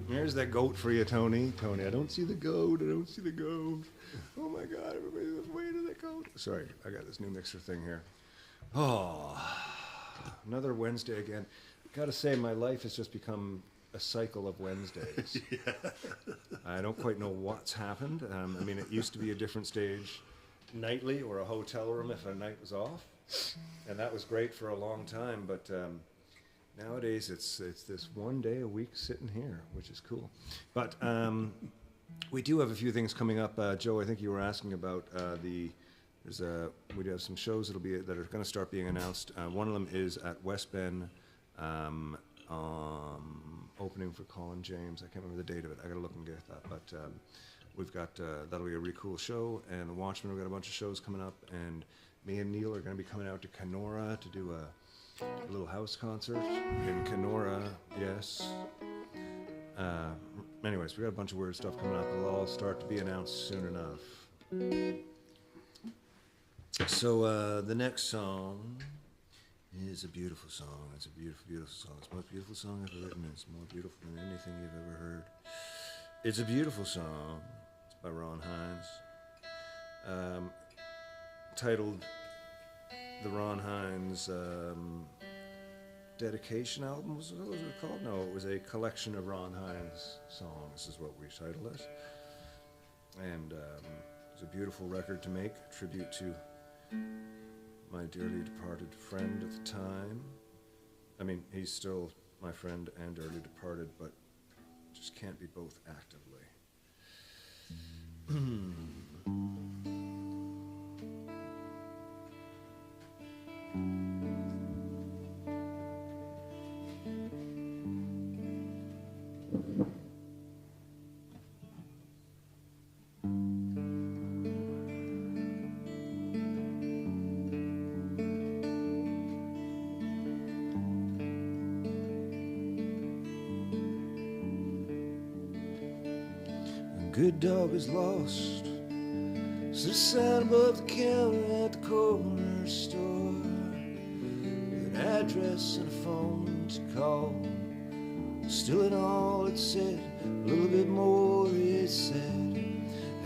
There's that goat for you, Tony. Tony, I don't see the goat. I don't see the goat. Oh my God, everybody was waiting for the goat. Sorry, I got this new mixer thing here. Oh, another Wednesday again. Gotta say, my life has just become a cycle of Wednesdays. I don't quite know what's happened. I mean, it used to be a different stage nightly or a hotel room if a night was off. And that was great for a long time, but nowadays it's this one day a week sitting here, which is cool. But we do have a few things coming up. Joe, I think you were asking about we do have some shows that are going to start being announced. One of them is at West Bend, opening for Colin James. I can't remember the date of it. I got to look and get that. But we've got that'll be a really cool show. And the Watchmen, we've got a bunch of shows coming up. And me and Neil are going to be coming out to Kenora to do a little house concert in Kenora. Yes. Anyways, we got a bunch of weird stuff coming up. It'll all start to be announced soon enough. So the next song is a beautiful song. It's a beautiful, beautiful song. It's the most beautiful song I've ever written. It's more beautiful than anything you've ever heard. It's a beautiful song. It's by Ron Hines. Titled the Ron Hines dedication album. What was it called? No, it was a collection of Ron Hines songs is what we titled it. And it's a beautiful record to make, a tribute to my dearly departed friend at the time. I mean, he's still my friend and dearly departed, but just can't be both actively. Good dog is lost. It's a sign above the counter at the corner store, with an address and a phone to call. Still in all it said, a little bit more it said,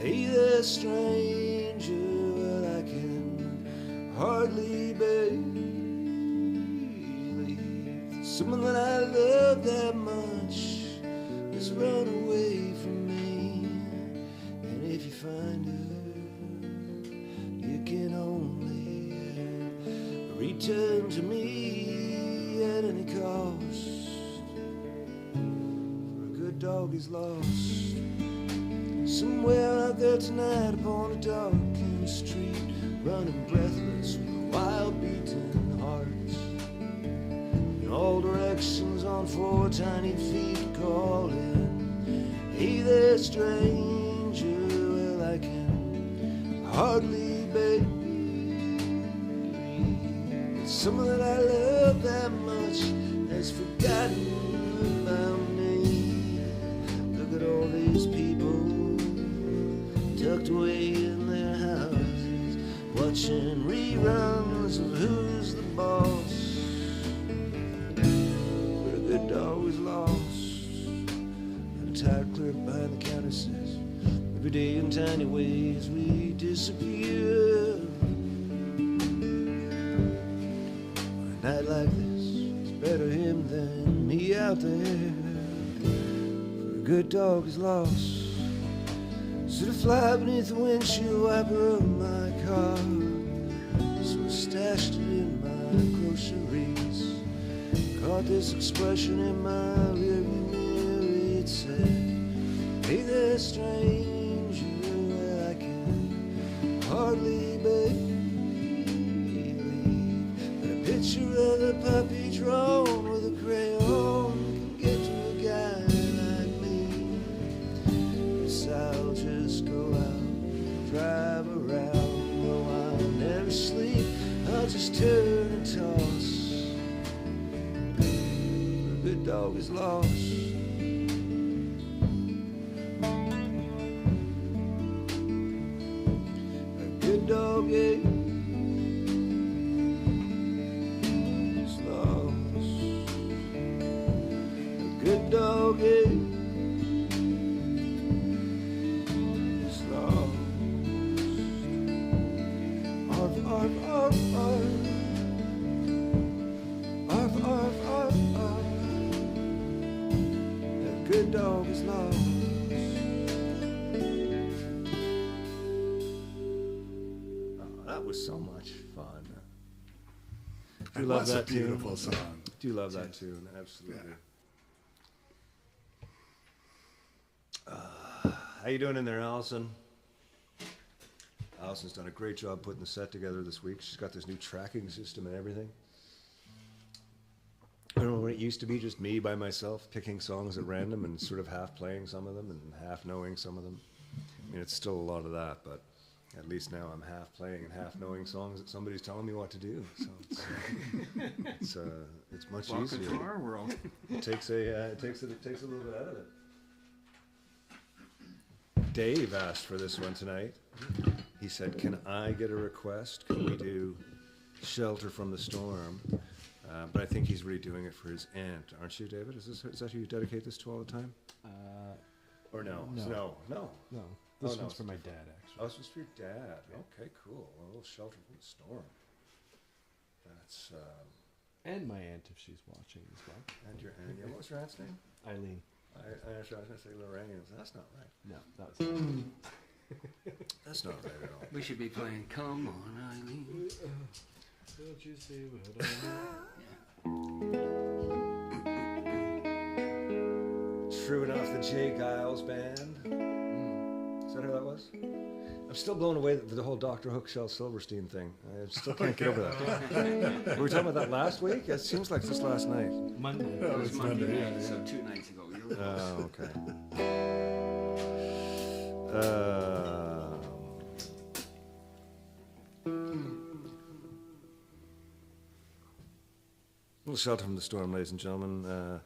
hey there stranger, well I can hardly believe someone that I love that much has run away from me. And if you find her, you can only return to me at any cost. For a good dog is lost somewhere out there tonight upon a darkened street, running breathless with wild beating hearts in all directions on 4 tiny feet, calling, hey there stranger. Well, I can hardly believe that someone that I love that much has forgotten about me. Look at all these people tucked away in their houses, watching reruns of Who's the Boss. But a good dog is lost, and a tired clerk behind the counter says, every day in tiny ways we disappear. On a night like this, it's better him than me out there. For a good dog is lost. Should have fly beneath the windshield wiper of my car, so I stashed it in my groceries. Caught this expression in my rearview mirror. It said, hey there stranger. Well, I can hardly believe that a picture of a puppy drawn with a crayon can get to a guy like me. I'll just go out, drive around, though I'll never sleep, I'll just turn and toss. A good dog is lost. A good dog is lost. A good dog is dog is lost. Oh, that was so much fun. Do you love that beautiful tune? song. Do you love that tune? Absolutely. How you doing in there, Allison? Allison's done a great job putting the set together this week. She's got this new tracking system and everything. I don't know, when it used to be just me by myself picking songs at random and sort of half playing some of them and half knowing some of them. I mean, it's still a lot of that, but at least now I'm half playing and half knowing songs that somebody's telling me what to do. So it's much easier. Welcome to our world. It takes a little bit out of it. Dave asked for this one tonight. He said, "Can I get a request? Can we do Shelter from the Storm?" But I think he's really doing it for his aunt, aren't you, David? Is that who you dedicate this to all the time? Or no? No. No. This no, one's for my dad, actually. Oh, this was for your dad. Okay, cool. A little Shelter from the Storm. That's And my aunt, if she's watching as well. and your aunt. Yeah, what was your aunt's name? Eileen. I was going to say Lorraine. That's not right. No, that was That's not right at all. We should be playing Come On, Eileen. Don't you see what I True Enough, the Jay Giles Band. Is that who that was? I'm still blown away with the whole Dr. Hook, Shel Silverstein thing. I still can't get over that. Were we talking about that last week? It seems like just last night. Monday. It was Monday night, so 2 nights ago. You were Oh, okay. Little Shelter from the Storm, ladies and gentlemen. A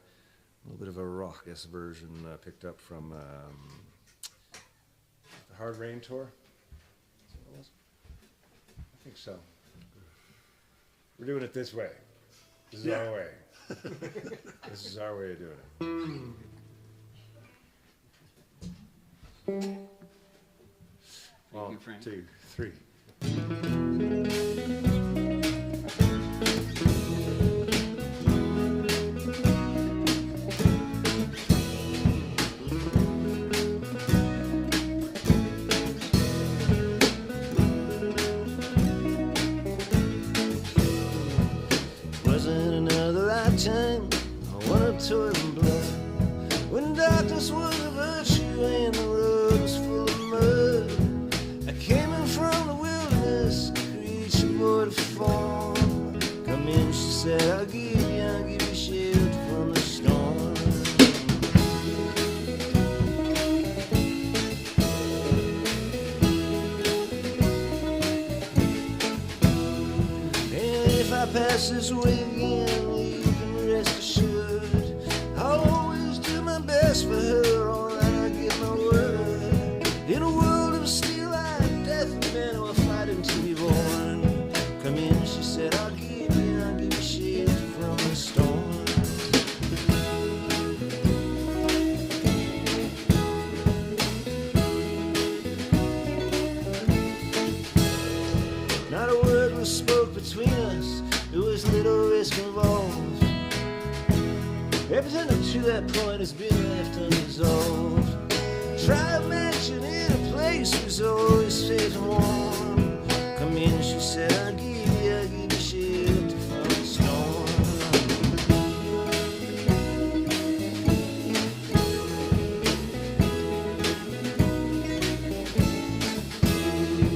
little bit of a raucous version picked up from the Hard Rain Tour. Is that what it was? I think so. We're doing it this way. This is our way. This is our way of doing it. Thank you, Frank. 1, 2, 3. Kindness was a virtue and the road was full of mud. I came in from the wilderness, creature void of form. Come in, she said, I'll give you shelter from the storm. And if I pass this way again, you can rest assured I'll always do my best for her, all that I give my word. In a world of steel, life, death, and men who are fighting to be born. Come in, she said, I'll give you shelter from the storm. Not a word was spoke between us, there was little risk involved. Everything up to that point has been left unresolved. Trial mansion in a place was always safe and warm. Come in, she said, I'll give you shelter from the storm.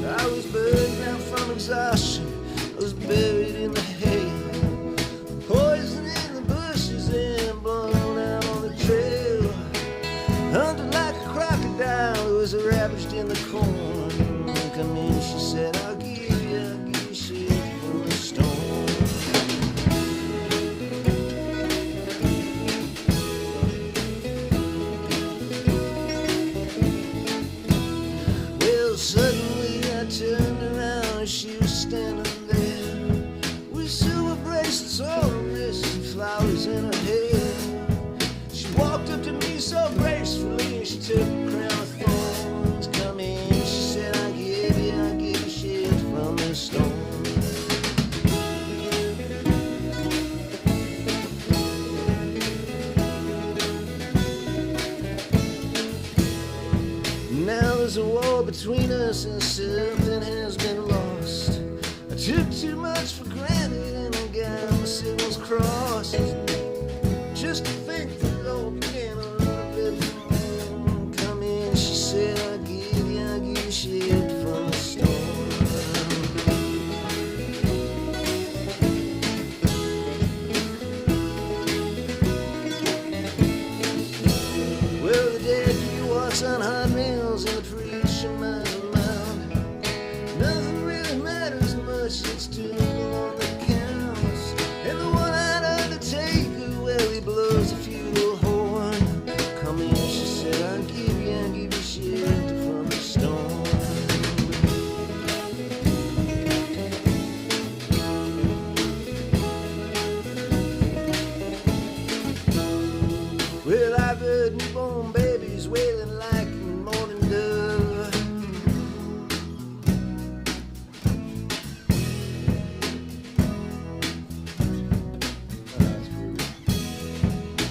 I was burned out from exhaustion, I was buried in the hay. Poison in the bushes and blown out on the trail. Hunted like a crocodile who was ravaged in the corn. Come in, she said, I'll give you shelter from the storm. Well, suddenly I turned around and she was standing there with silver bracelets on her wrists and flowers in her hair. She walked up to me so gracefully and she took a crown of thorns. Come in, she said, I'll give you shelter from the storm. Now there's a wall between us and something has been lost. I took too much for granted and I got my signals crossed. Just to think that all began a little bit wrong. Come in, she said, I'll give you shelter from the storm. Well, the dead you watch on hot meals and the preacher minds a mound. Nothing really matters much, it's too long that counts. And the one-eyed undertaker, well, he blows a funeral horn. Come in, she said, I'll give you shelter from the storm. Well, I've heard newborn babies wailing like a morning dove.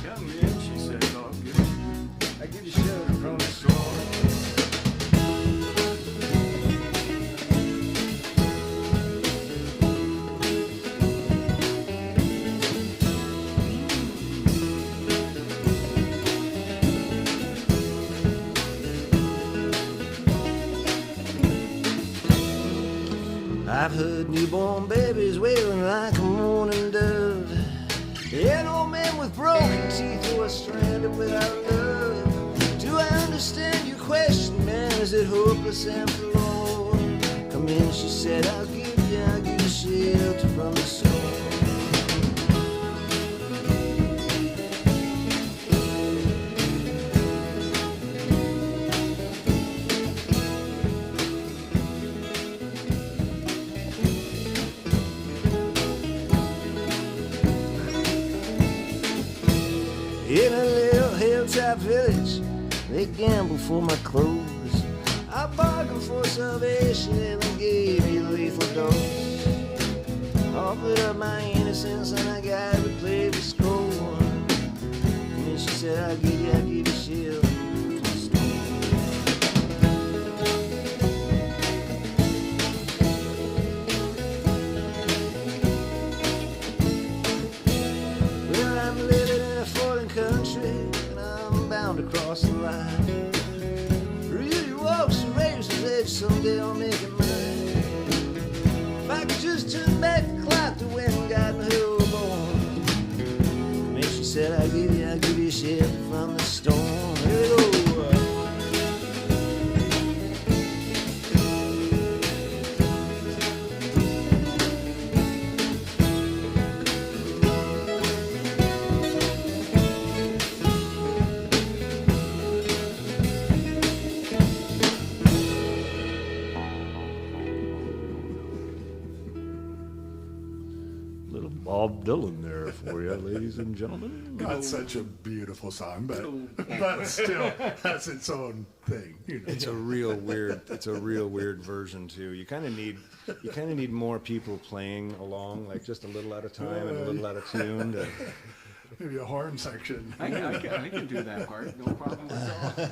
Come in, she said, I'll give you shelter from the storm. I've heard newborn babies wailing like a morning dove. An old man with broken teeth who are stranded without love. Do I understand your question, man? Is it hopeless and forlorn? Come in, she said, I'll give you shelter from the storm. In a little hilltop village, they gamble for my clothes. I bargained for salvation and they gave me a lethal dose. Offered up my innocence and I got to play the score. And then she said, I'll give you shelter from the storm. Well, I'm living in a foreign country and I'm bound bound to cross the line. Really walks the razor's edge, someday I'll make it mine. If I could just turn back the clock to when God and her were born. And she said, I'll give you shelter from the storm. Here we go. Bob Dylan there for you, ladies and gentlemen. Not such a beautiful song, but still has its own thing. You know. It's a real weird version too. You kind of need more people playing along, like just a little at a time and a little out of tune. Maybe a horn section. I can do that part, no problem at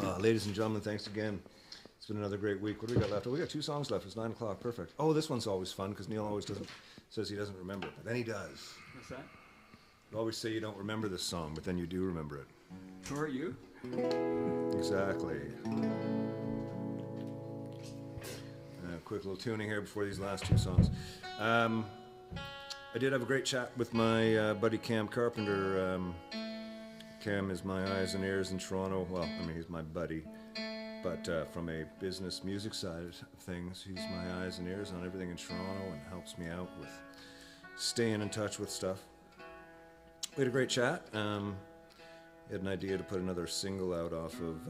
all. Ladies and gentlemen, thanks again. It's been another great week. What do we got left? Oh, we got 2 songs left. It's 9 o'clock. Perfect. Oh, this one's always fun because Neil always says he doesn't remember it, but then he does. What's that? You always say you don't remember this song, but then you do remember it. Who are you? Exactly. Quick little tuning here before these last 2 songs. I did have a great chat with my buddy Cam Carpenter. Cam is my eyes and ears in Toronto. Well, I mean, he's my buddy. But from a business music side of things, he's my eyes and ears on everything in Toronto and helps me out with staying in touch with stuff. We had a great chat. He had an idea to put another single out off of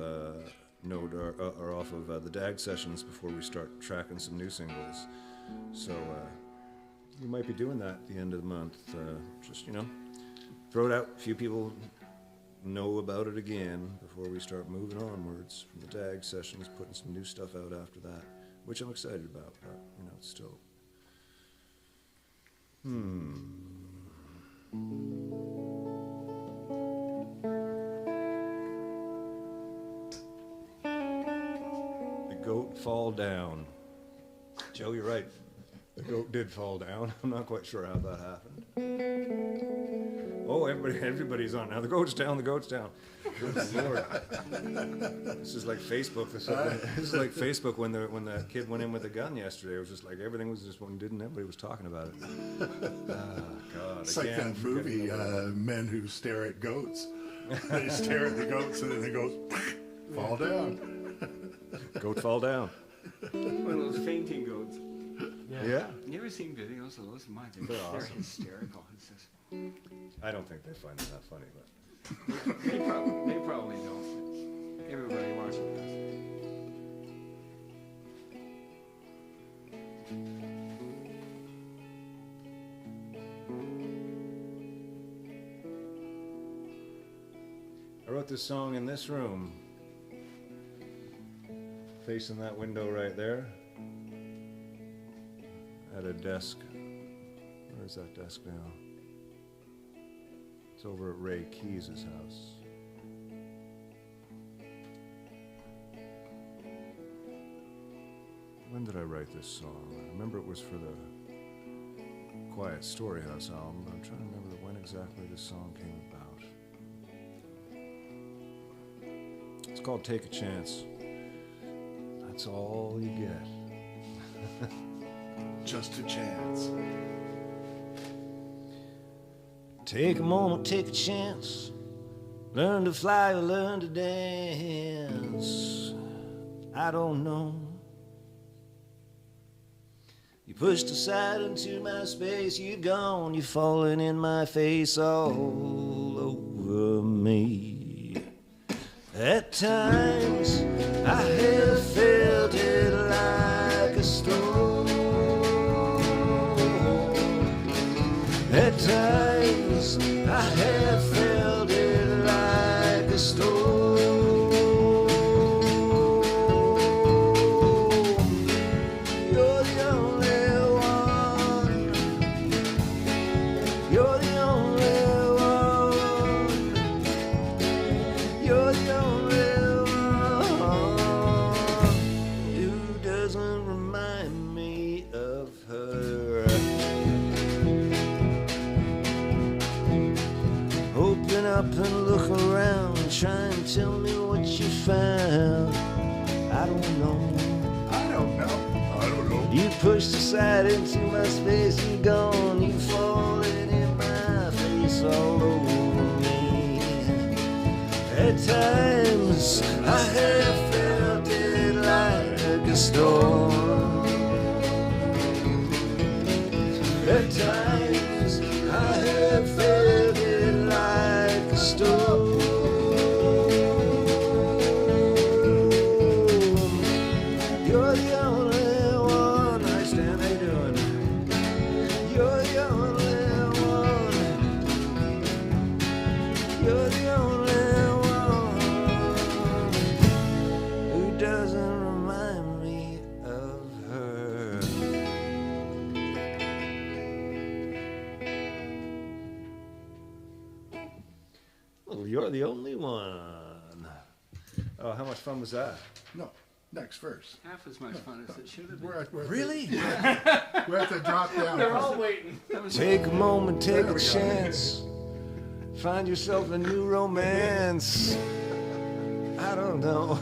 off of the DAG sessions before we start tracking some new singles. So we might be doing that at the end of the month. Just, throw it out. A few people know about it again before we start moving onwards from the DAG sessions, putting some new stuff out after that, which I'm excited about, but it's still The goat fall down. Joe, you're right. The goat did fall down. I'm not quite sure how that happened. Oh, everybody's on now. The goat's down. The goat's down. Good Lord. This is like Facebook. This is like Facebook when the kid went in with a gun yesterday. It was just like everything was just one didn't. Everybody was talking about it. God. It's like that movie, Men Who Stare at Goats. They stare at the goats and then the goats fall down. Goat fall down. One of those fainting goats. Yeah. You ever seen videos of those? They're awesome. hysterical. It's just, I don't think they find it that funny, but they probably don't. Everybody watching I wrote this song in this room, facing that window right there, at a desk. Where's that desk now? It's over at Ray Keyes' house. When did I write this song? I remember it was for the Quiet Storyhouse album, but I'm trying to remember when exactly this song came about. It's called Take a Chance. That's all you get. Just a chance. Take a moment, take a chance. Learn to fly or learn to dance. I don't know. You pushed aside into my space. You're gone. You're falling in my face all over me. At times I have felt it like a storm. At times I have felt it like a storm. You're the only one. You're the only one. You're the only one. up and look around. Try and tell me what you found. I don't know. I don't know. I don't know. You pushed aside into my space, you gone. You falling in my face all over me. At times I have felt it like a storm. At times I have felt it like a storm. You're the only one. Hi Stan, how you doing? You're the only one. You're the only one who doesn't remind me of her. Well, you're the only one. Oh, how much fun was that? No. Next verse. Half as much fun as it should have been. We're at Really? we have to drop down. They're all waiting. Take a moment, take There a we go. chance. Find yourself a new romance. I don't know.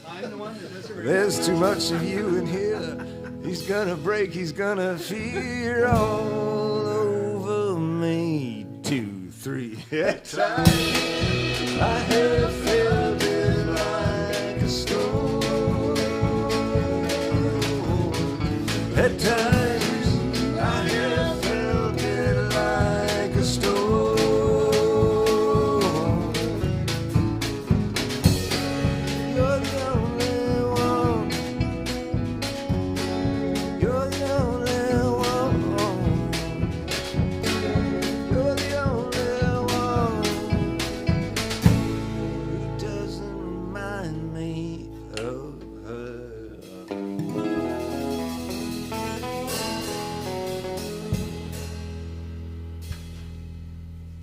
I'm the one that does it. There's too much of you in here. He's gonna break, he's gonna fear all over me. 2, 3. At times I have felt it like a storm. At times I have felt it like a storm. You're the only one. You're the only one. You're the only one who doesn't remind me of her.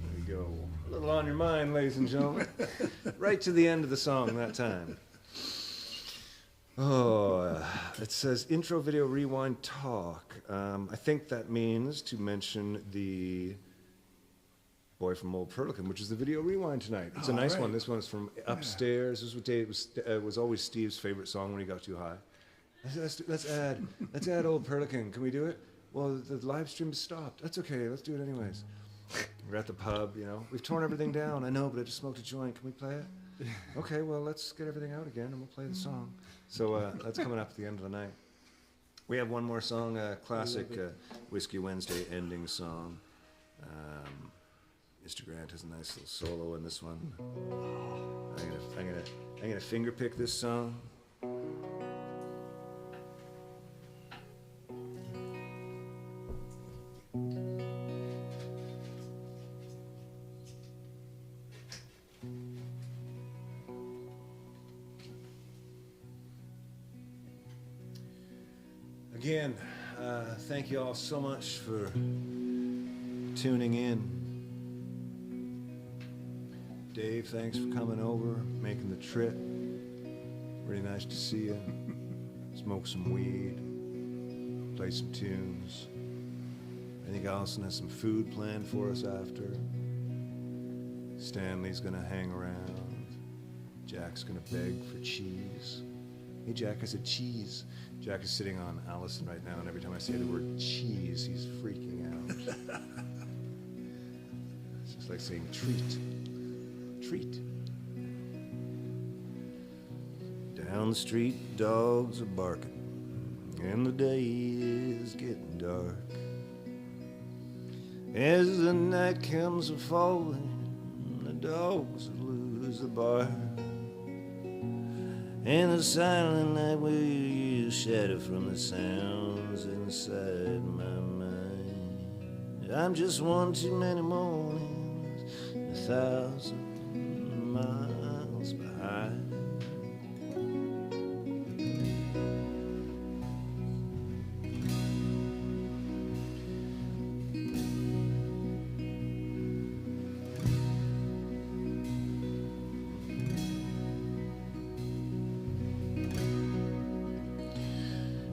There we go. A little on your mind, ladies and gentlemen. Right to the end of the song that time. Oh, it says intro video rewind talk. I think that means to mention the Boy from Old Perlican, which is the video rewind tonight. It's a nice right. one. This one's from upstairs. This was Dave. Was always Steve's favorite song when he got too high. Let's add Old Perlican. Can we do it? Well, the live stream stopped. That's okay. Let's do it anyways. We're at the pub, you know. We've torn everything down. I know, but I just smoked a joint. Can we play it? Okay, well, let's get everything out again and we'll play the song. So that's coming up at the end of the night. We have one more song, a classic Whiskey Wednesday ending song. Mr. Grant has a nice little solo in this one. I'm gonna finger pick this song. Again, thank you all so much for tuning in. Dave, thanks for coming over, making the trip. Really nice to see you. Smoke some weed, play some tunes. I think Allison has some food planned for us after. Stanley's gonna hang around. Jack's gonna beg for cheese. Hey Jack, I said cheese. Jack is sitting on Allison right now, and every time I say the word cheese, he's freaking out. It's just like saying treat. Treat. Down the street, dogs are barking, and the day is getting dark. As the night comes a falling, the dogs lose the bark. And the silent night will shatter from the sounds inside my mind. I'm just one too many mornings, 1,000 miles behind.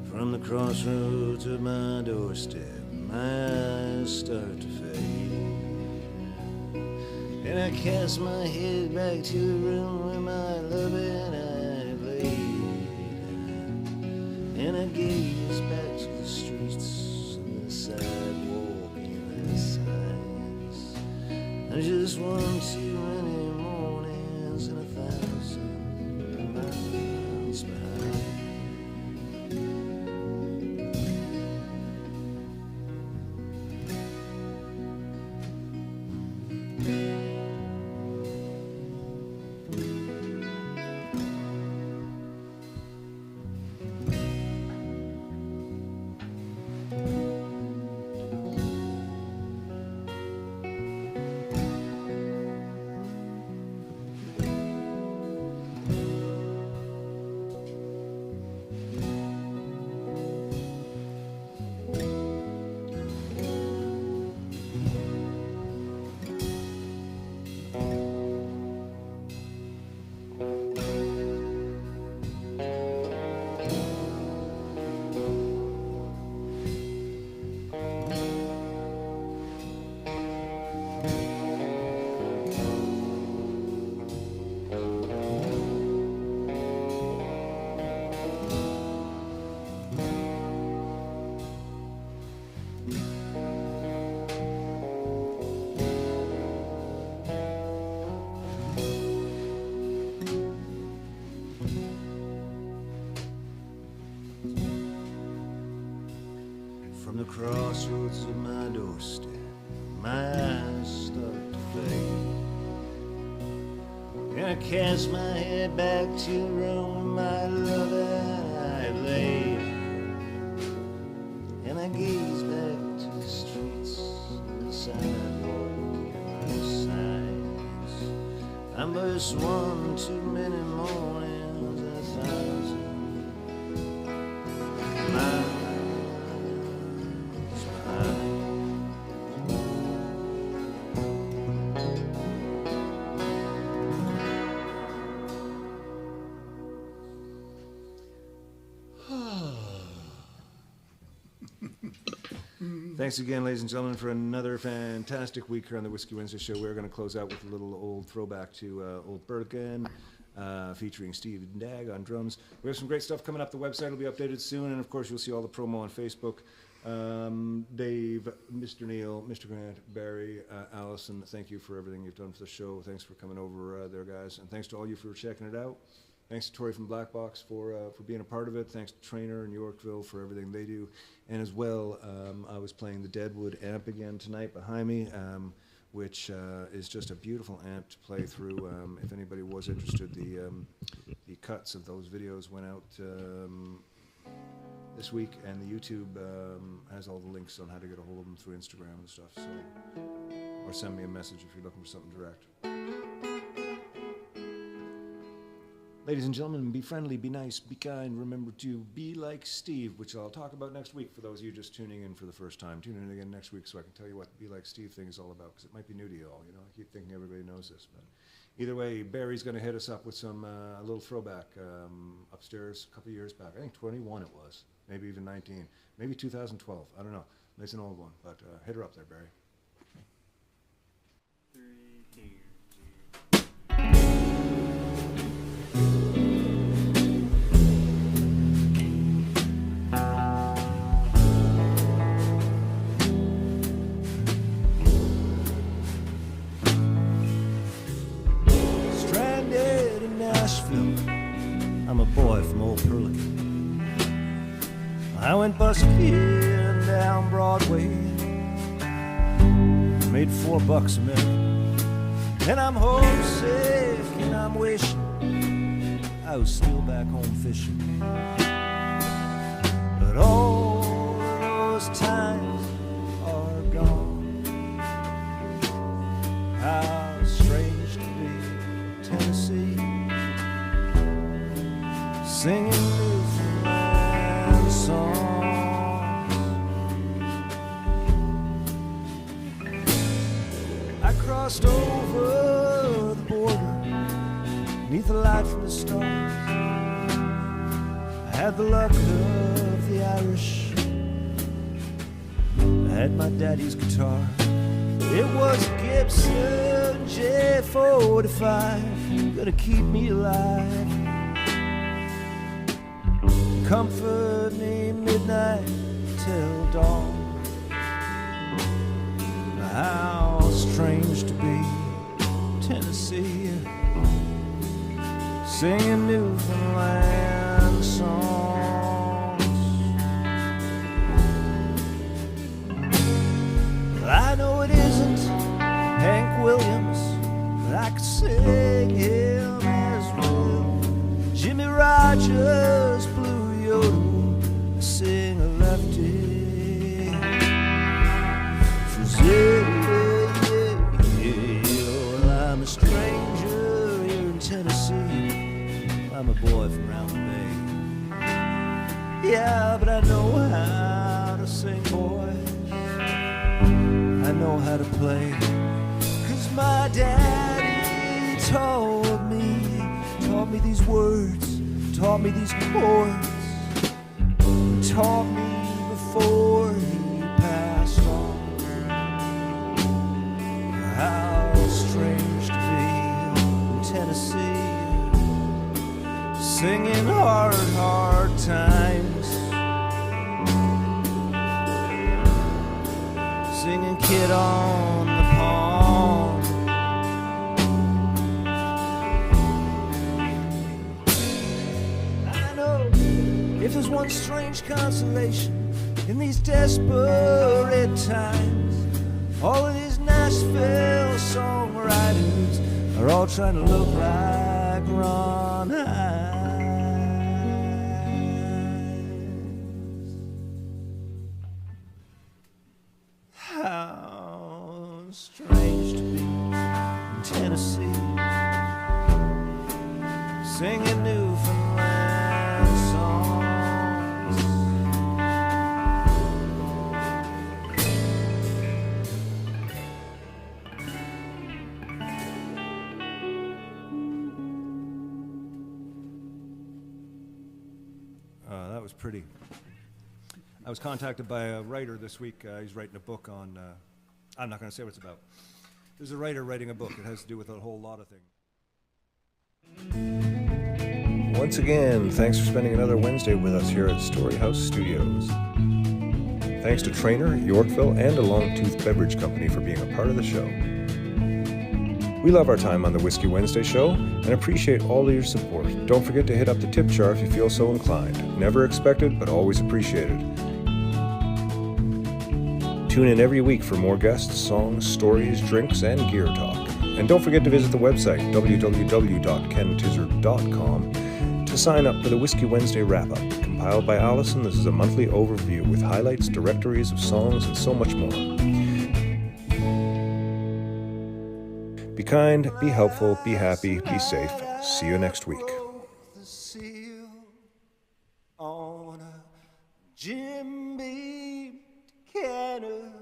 From the crossroads of my doorstep, my eyes start to fade. And I cast my head back to the room where my loving I laid. And I gaze back to the streets and the sidewalk and the signs. I just want too many mornings and 1,000 miles behind. From the crossroads of my doorstep, my eyes start to fade. And I cast my head back to the room where my love I laid. And I gaze back to the streets and the sidewalk and the signs. I missed one too many mornings and 1,000 miles. Thanks again, ladies and gentlemen, for another fantastic week here on the Whiskey Wednesday show. We're going to close out with a little old throwback to Old Bergen, featuring Steve Dagg on drums. We have some great stuff coming up. The website will be updated soon, and of course, you'll see all the promo on Facebook. Dave, Mr. Neil, Mr. Grant, Barry, Allison, thank you for everything you've done for the show. Thanks for coming over there, guys, and thanks to all you for checking it out. Thanks to Tori from Black Box for being a part of it. Thanks to Trainer in Yorkville for everything they do. And as well, I was playing the Deadwood amp again tonight behind me, which is just a beautiful amp to play through. If anybody was interested, the cuts of those videos went out this week, and the YouTube has all the links on how to get a hold of them through Instagram and stuff. So, or send me a message if you're looking for something direct. Ladies and gentlemen, be friendly, be nice, be kind. Remember to be like Steve, which I'll talk about next week for those of you just tuning in for the first time. Tune in again next week so I can tell you what the Be Like Steve thing is all about, because it might be new to you all. You know, I keep thinking everybody knows this. But either way, Barry's going to hit us up with some a little throwback upstairs a couple of years back. I think 21 it was, maybe even 19, maybe 2012. I don't know. It's an old one, but hit her up there, Barry. 3, 2, 2. I'm a boy from Old Perlick. I went busking down Broadway, made $4 a minute, and I'm homesick and I'm wishing I was still back home fishing. But all those times are gone. How strange to be Tennessee, singing Newfoundland songs. I crossed over the border beneath the light from the stars. I had the luck of the Irish. I had my daddy's guitar. It was a Gibson J 45 gonna keep me alive. Comfort me midnight till dawn. How strange to be Tennessee, singing Newfoundland songs. Well, I know it isn't Hank Williams, but I could sing him as well. Jimmy Rogers, Blue Yodel, sing a lefty. Well, I'm a stranger here in Tennessee. I'm a boy from round the bay. Yeah, but I know how to sing, boys. I know how to play. 'Cause my daddy taught me these words, taught me these chords, taught me before he passed on. How strange to be in Tennessee, singing hard times, singing Kid on the Pond. I know if there's one strange consolation in these desperate times, all of these Nashville songwriters are all trying to look like Ron Hines. How strange to be in Tennessee, singing Newfoundland songs. That was pretty. I was contacted by a writer this week. He's writing a book on, I'm not going to say what it's about. There's a writer writing a book. It has to do with a whole lot of things. Once again, thanks for spending another Wednesday with us here at Storyhouse Studios. Thanks to Trainer, Yorkville, and the Longtooth Beverage Company for being a part of the show. We love our time on the Whiskey Wednesday show and appreciate all of your support. Don't forget to hit up the tip jar if you feel so inclined. Never expected, but always appreciated. Tune in every week for more guests, songs, stories, drinks, and gear talk. And don't forget to visit the website, www.kentizzard.com, to sign up for the Whiskey Wednesday wrap-up. Compiled by Allison, this is a monthly overview with highlights, directories of songs, and so much more. Be kind, be helpful, be happy, be safe. See you next week. The seal on a Jim Beam cannon.